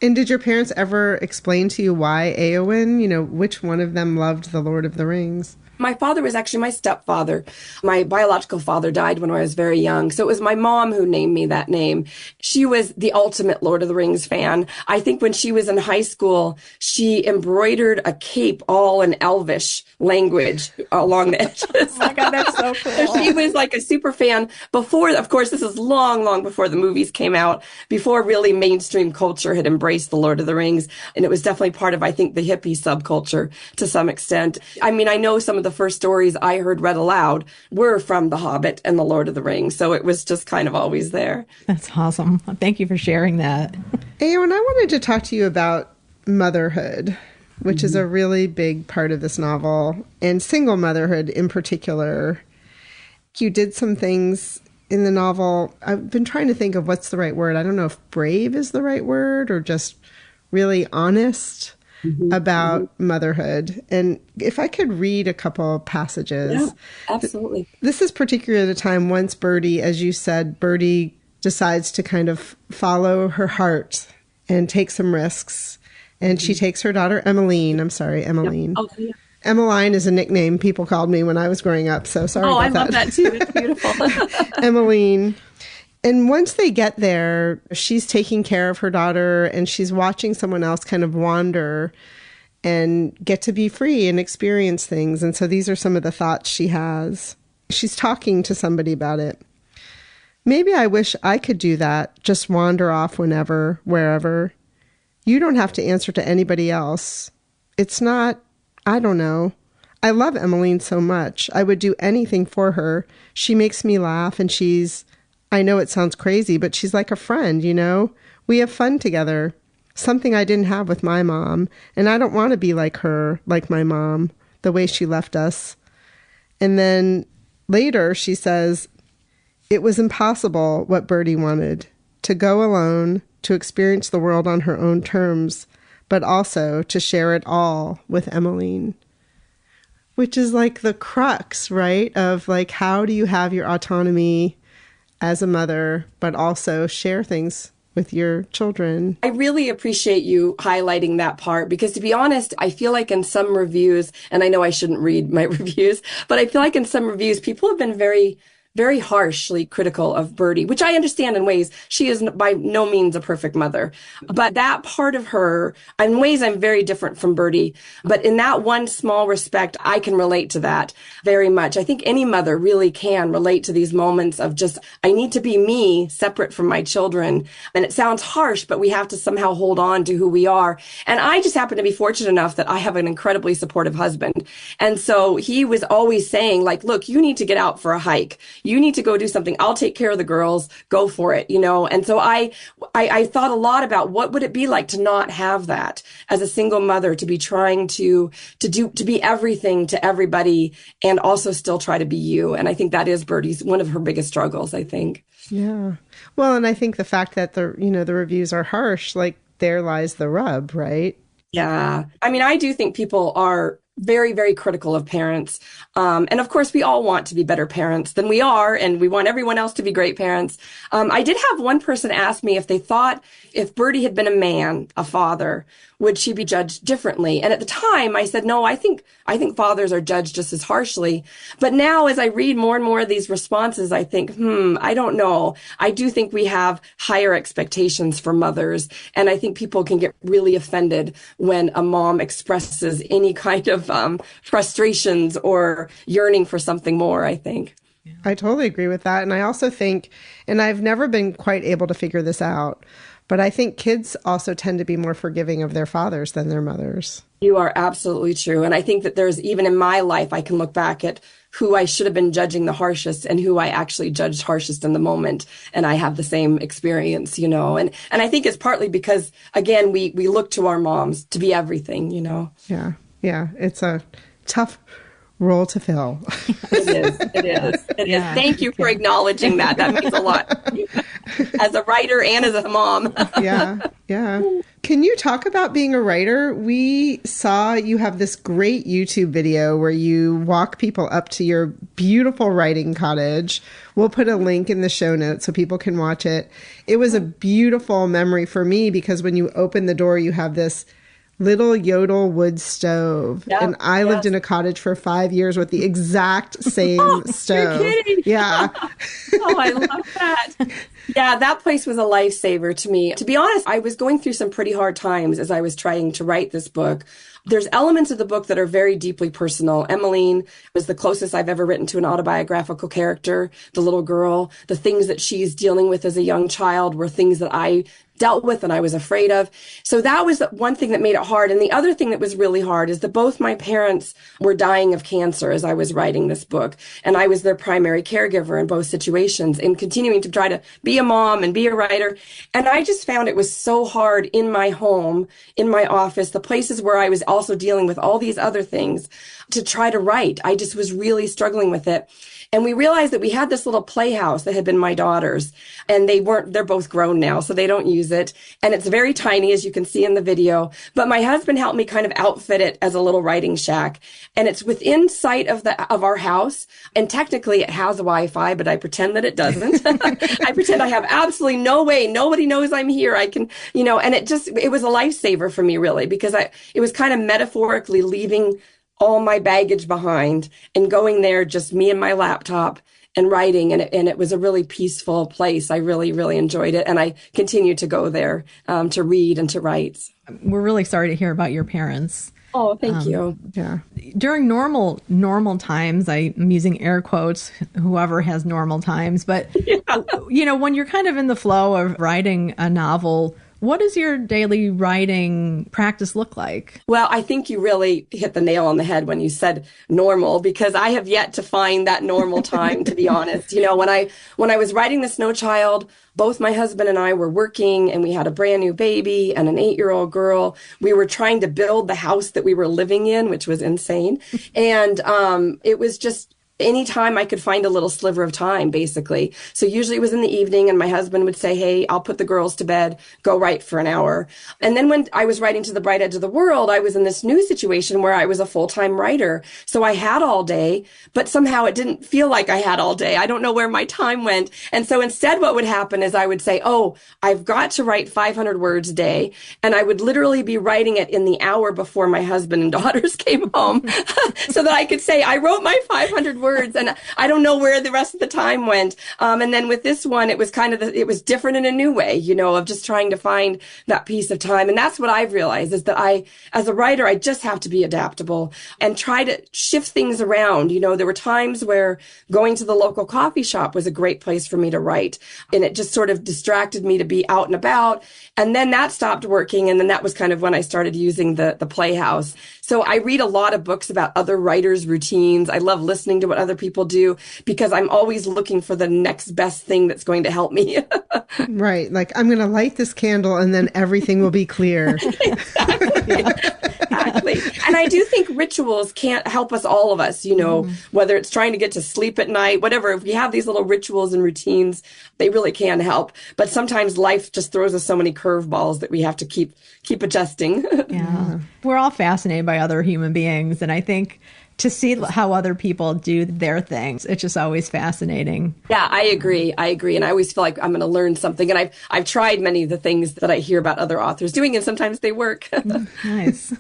Speaker 1: And did your parents ever explain to you why Eowyn, which one of them loved The Lord of the Rings?
Speaker 3: My father was actually my stepfather. My biological father died when I was very young. So it was my mom who named me that name. She was the ultimate Lord of the Rings fan. I think when she was in high school, she embroidered a cape all in Elvish language along the edges.
Speaker 2: Oh my God, that's so cool.
Speaker 3: So she was like a super fan before, of course, this is long, long before the movies came out, before really mainstream culture had embraced the Lord of the Rings. And it was definitely part of, I think, the hippie subculture to some extent. I mean, I know some of the first stories I heard read aloud were from The Hobbit and The Lord of the Rings. So it was just kind of always there.
Speaker 2: That's awesome. Thank you for sharing that.
Speaker 1: Eowyn, I wanted to talk to you about motherhood, which is a really big part of this novel, and single motherhood in particular. You did some things in the novel. I've been trying to think of what's the right word. I don't know if brave is the right word or just really honest about motherhood. And if I could read a couple passages.
Speaker 3: Yeah, absolutely.
Speaker 1: This is particularly the time once Birdie, as you said, Birdie decides to kind of follow her heart and take some risks. And she takes her daughter, Emmeline.
Speaker 3: Yep. Oh, yeah.
Speaker 1: Emmeline is a nickname people called me when I was growing up. So sorry about that.
Speaker 3: Oh, I love that too. It's beautiful.
Speaker 1: Emmeline. And once they get there, she's taking care of her daughter and she's watching someone else kind of wander and get to be free and experience things. And so these are some of the thoughts she has. She's talking to somebody about it. Maybe I wish I could do that, just wander off whenever, wherever. You don't have to answer to anybody else. It's not, I don't know. I love Emmeline so much. I would do anything for her. She makes me laugh and I know it sounds crazy, but she's like a friend, We have fun together, something I didn't have with my mom. And I don't want to be like her, like my mom, the way she left us. And then later she says, it was impossible what Birdie wanted, to go alone, to experience the world on her own terms, but also to share it all with Emmeline. Which is like the crux, right? Of like, how do you have your autonomy as a mother, but also share things with your children?
Speaker 3: I really appreciate you highlighting that part because, to be honest, I feel like in some reviews, and I know I shouldn't read my reviews, but I feel like in some reviews, people have been very harshly critical of Birdie, which I understand in ways. She is by no means a perfect mother. But that part of her, in ways I'm very different from Birdie. But in that one small respect, I can relate to that very much. I think any mother really can relate to these moments of just, I need to be me separate from my children. And it sounds harsh, but we have to somehow hold on to who we are. And I just happen to be fortunate enough that I have an incredibly supportive husband. And so he was always saying, like, look, you need to get out for a hike. You need to go do something. I'll take care of the girls. Go for it, you know? And so I thought a lot about what would it be like to not have that as a single mother, to be trying to be everything to everybody and also still try to be you. And I think that is Birdie's, one of her biggest struggles, I think.
Speaker 1: Yeah. Well, and I think the fact that the reviews are harsh, like there lies the rub, right?
Speaker 3: Yeah. I mean, I do think people are very, very critical of parents. And of course, we all want to be better parents than we are, and we want everyone else to be great parents. I did have one person ask me if they thought if Birdie had been a man, a father, would she be judged differently? And at the time I said, no, I think fathers are judged just as harshly. But now as I read more and more of these responses, I think, I don't know. I do think we have higher expectations for mothers. And I think people can get really offended when a mom expresses any kind of frustrations or yearning for something more, I think.
Speaker 1: I totally agree with that. And I also think, and I've never been quite able to figure this out, but I think kids also tend to be more forgiving of their fathers than their mothers.
Speaker 3: You are absolutely true. And I think that there's, even in my life, I can look back at who I should have been judging the harshest and who I actually judged harshest in the moment. And I have the same experience, you know. And I think it's partly because, again, we look to our moms to be everything, you know.
Speaker 1: Yeah. Yeah. It's a tough role to fill.
Speaker 3: It is. Thank you for acknowledging that. That means a lot as a writer and as a mom.
Speaker 1: Yeah. Can you talk about being a writer? We saw you have this great YouTube video where you walk people up to your beautiful writing cottage. We'll put a link in the show notes so people can watch it. It was a beautiful memory for me because when you open the door, you have this little yodel wood stove.
Speaker 3: Yep,
Speaker 1: and I lived in a cottage for 5 years with the exact same stove.
Speaker 3: You're kidding.
Speaker 1: Yeah.
Speaker 3: Oh, I love that. Yeah, that place was a lifesaver to me. To be honest, I was going through some pretty hard times as I was trying to write this book. There's elements of the book that are very deeply personal. Emmeline was the closest I've ever written to an autobiographical character. The little girl, the things that she's dealing with as a young child were things that I dealt with and I was afraid of. So that was one thing that made it hard. And the other thing that was really hard is that both my parents were dying of cancer as I was writing this book. And I was their primary caregiver in both situations and continuing to try to be a mom and be a writer. And I just found it was so hard in my home, in my office, the places where I was also dealing with all these other things to try to write. I just was really struggling with it. And we realized that we had this little playhouse that had been my daughter's, and they're both grown now, so they don't use it. And it's very tiny, as you can see in the video. But my husband helped me kind of outfit it as a little writing shack. And it's within sight of our house. And technically it has Wi-Fi, but I pretend that it doesn't. I pretend I have absolutely no way. Nobody knows I'm here. I can, and it was a lifesaver for me, really, because it was kind of metaphorically leaving all my baggage behind and going there, just me and my laptop and writing. And it was a really peaceful place. I really, really enjoyed it. And I continue to go there to read and to write.
Speaker 2: We're really sorry to hear about your parents.
Speaker 3: Oh, thank you.
Speaker 1: Yeah.
Speaker 2: During normal times, I'm using air quotes, whoever has normal times, but when you're kind of in the flow of writing a novel, what does your daily writing practice look like?
Speaker 3: Well, I think you really hit the nail on the head when you said normal, because I have yet to find that normal time, to be honest. When I was writing The Snow Child, both my husband and I were working, and we had a brand new baby and an 8-year-old girl. We were trying to build the house that we were living in, which was insane. And it was just anytime I could find a little sliver of time, basically. So usually it was in the evening, and my husband would say, hey, I'll put the girls to bed, go write for an hour. And then when I was writing To the Bright Edge of the World, I was in this new situation where I was a full-time writer. So I had all day, but somehow it didn't feel like I had all day. I don't know where my time went. And so instead what would happen is I would say, oh, I've got to write 500 words a day. And I would literally be writing it in the hour before my husband and daughters came home so that I could say, I wrote my 500 words, and I don't know where the rest of the time went. And then with this one, it was it was different in a new way, of just trying to find that piece of time. And that's what I've realized, is that as a writer, I just have to be adaptable and try to shift things around. There were times where going to the local coffee shop was a great place for me to write, and it just sort of distracted me to be out and about. And then that stopped working. And then that was kind of when I started using the playhouse. So I read a lot of books about other writers' routines. I love listening to what other people do because I'm always looking for the next best thing that's going to help me.
Speaker 1: Right. Like, I'm going to light this candle and then everything will be clear.
Speaker 3: Exactly. Exactly. And I do think rituals can't help us, all of us, you know, whether it's trying to get to sleep at night, whatever. If we have these little rituals and routines, they really can help. But sometimes life just throws us so many curveballs that we have to keep adjusting.
Speaker 2: Yeah. We're all fascinated by other human beings. And I think to see how other people do their things, it's just always fascinating.
Speaker 3: Yeah, I agree. And I always feel like I'm going to learn something. And I've tried many of the things that I hear about other authors doing, and sometimes they work.
Speaker 2: Nice.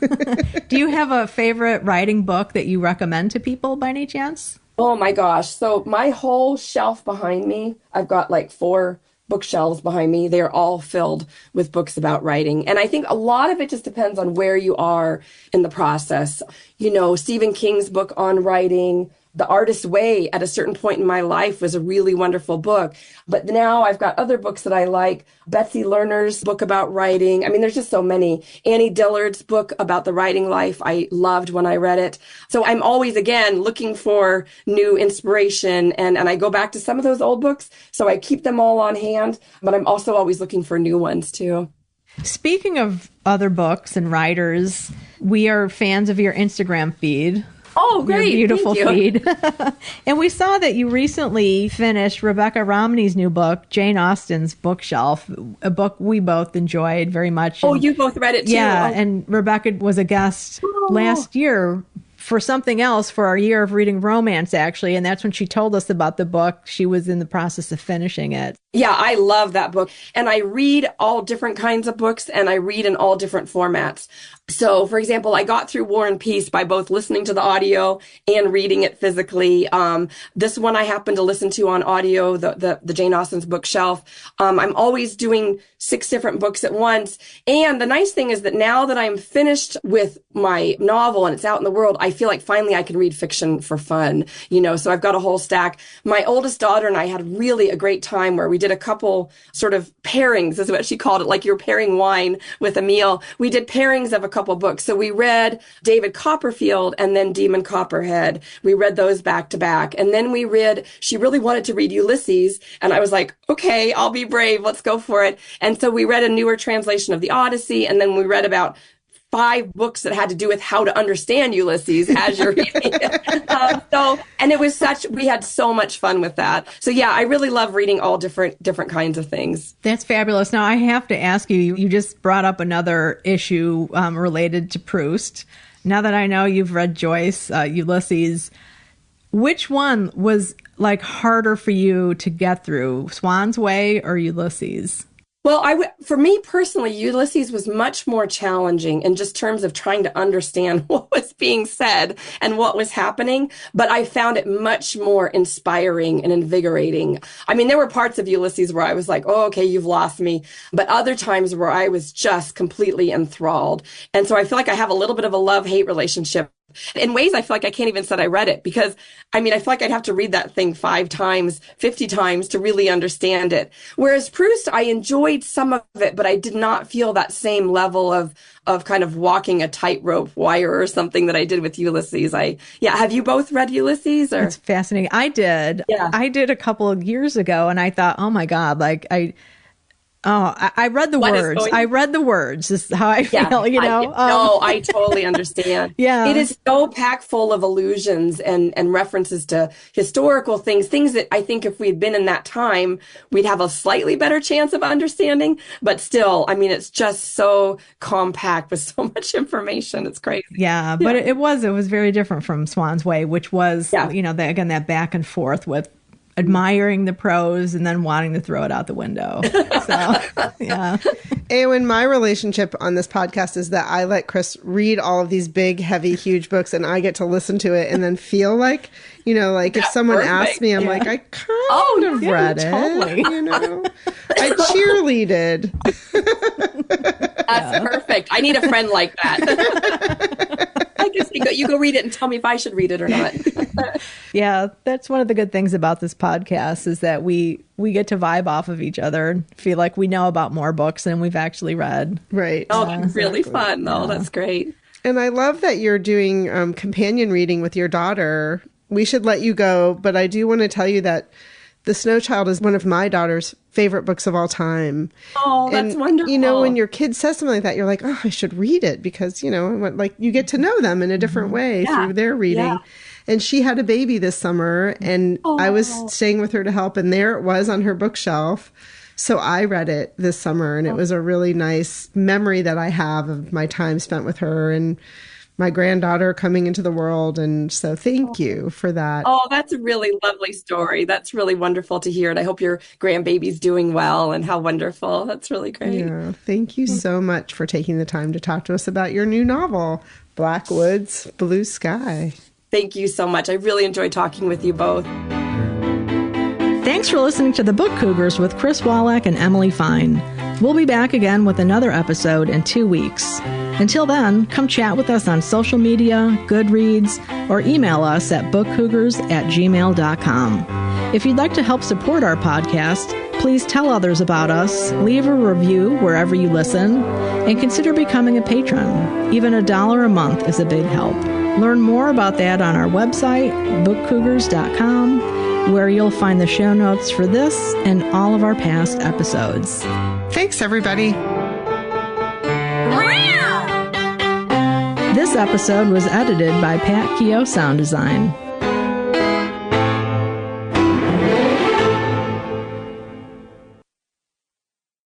Speaker 2: Do you have a favorite writing book that you recommend to people by any chance?
Speaker 3: Oh my gosh. So my whole shelf behind me, I've got like 4 bookshelves behind me. They are all filled with books about writing. And I think a lot of it just depends on where you are in the process. You know, Stephen King's book on writing, The Artist's Way, at a certain point in my life was a really wonderful book. But now I've got other books that I like. Betsy Lerner's book about writing. I mean, there's just so many. Annie Dillard's book about the writing life, I loved when I read it. So I'm always, again, looking for new inspiration. And I go back to some of those old books. So I keep them all on hand. But I'm also always looking for new ones, too.
Speaker 2: Speaking of other books and writers, we are fans of your Instagram feed.
Speaker 3: Oh, great.
Speaker 2: Your beautiful
Speaker 3: Thank you.
Speaker 2: feed. And we saw that you recently finished Rebecca Romney's new book, Jane Austen's Bookshelf, a book we both enjoyed very much.
Speaker 3: Oh, you both read it too.
Speaker 2: Yeah,
Speaker 3: Oh.
Speaker 2: and Rebecca was a guest last year for something else for our year of reading romance, actually. And that's when she told us about the book. She was in the process of finishing it.
Speaker 3: Yeah, I love that book. And I read all different kinds of books, and I read in all different formats. So, for example, I got through War and Peace by both listening to the audio and reading it physically. This one I happen to listen to on audio, the Jane Austen's Bookshelf. I'm always doing 6 different books at once. And the nice thing is that now that I'm finished with my novel and it's out in the world, I feel like finally I can read fiction for fun. You know, so I've got a whole stack. My oldest daughter and I had really a great time where we did a couple sort of pairings, is what she called it, like you're pairing wine with a meal. We did pairings of a couple books. So we read David Copperfield and then Demon Copperhead. We read those back to back. And then she really wanted to read Ulysses. And I was like, okay, I'll be brave. Let's go for it. And so we read a newer translation of the Odyssey. And then we read about 5 books that had to do with how to understand Ulysses as you're reading it. And it was we had so much fun with that. So yeah, I really love reading all different kinds of things.
Speaker 2: That's fabulous. Now I have to ask you just brought up another issue related to Proust. Now that I know you've read Joyce, Ulysses, which one was like harder for you to get through, Swan's Way or Ulysses?
Speaker 3: Well, for me personally, Ulysses was much more challenging in just terms of trying to understand what was being said and what was happening. But I found it much more inspiring and invigorating. I mean, there were parts of Ulysses where I was like, oh, okay, you've lost me. But other times where I was just completely enthralled. And so I feel like I have a little bit of a love-hate relationship. In ways, I feel like I can't even say I read it because, I mean, I feel like I'd have to read that thing 5 times, 50 times to really understand it. Whereas Proust, I enjoyed some of it, but I did not feel that same level of kind of walking a tightrope wire or something that I did with Ulysses. Have you both read Ulysses? Or?
Speaker 2: It's fascinating. I did. Yeah. I did a couple of years ago, and I thought, oh my God, like I read the words. I read the words. This is how I feel, you know?
Speaker 3: I totally understand.
Speaker 2: Yeah.
Speaker 3: It is so packed full of allusions and references to historical things that I think if we'd been in that time, we'd have a slightly better chance of understanding. But still, I mean, it's just so compact with so much information. It's crazy.
Speaker 2: Yeah, but it was very different from Swan's Way, which was, you know, that back and forth with admiring the prose and then wanting to throw it out the window. So, yeah.
Speaker 1: Eowyn, my relationship on this podcast is that I let Chris read all of these big, heavy, huge books, and I get to listen to it and then feel like, you know, like if someone asks me, I'm like, I kind of read it. You know, I cheerleaded.
Speaker 3: That's perfect. I need a friend like that. I guess you go read it and tell me if I should read it or not.
Speaker 2: Yeah, that's one of the good things about this podcast is that we get to vibe off of each other and feel like we know about more books than we've actually read.
Speaker 1: Right.
Speaker 3: Oh, that's really fun. Oh, that's great.
Speaker 1: And I love that you're doing companion reading with your daughter. We should let you go, but I do want to tell you that The Snow Child is one of my daughter's favorite books of all time.
Speaker 3: Oh, that's wonderful.
Speaker 1: You know, when your kid says something like that, you're like, oh, I should read it because, you know, like you get to know them in a different way through their reading. Yeah. And she had a baby this summer, and I was staying with her to help, and there it was on her bookshelf. So I read it this summer, and it was a really nice memory that I have of my time spent with her and my granddaughter coming into the world. And so thank you for that.
Speaker 3: Oh, that's a really lovely story. That's really wonderful to hear. And I hope your grandbaby's doing well, and how wonderful. That's really great.
Speaker 1: Yeah. Thank you so much for taking the time to talk to us about your new novel, Black Woods, Blue Sky.
Speaker 3: Thank you so much. I really enjoyed talking with you both.
Speaker 2: Thanks for listening to The Book Cougars with Chris Wallach and Emily Fine. We'll be back again with another episode in 2 weeks. Until then, come chat with us on social media, Goodreads, or email us at bookcougars@gmail.com. If you'd like to help support our podcast, please tell others about us, leave a review wherever you listen, and consider becoming a patron. Even $1 a month is a big help. Learn more about that on our website, bookcougars.com, where you'll find the show notes for this and all of our past episodes.
Speaker 1: Thanks, everybody.
Speaker 2: This episode was edited by Pat Keogh Sound Design.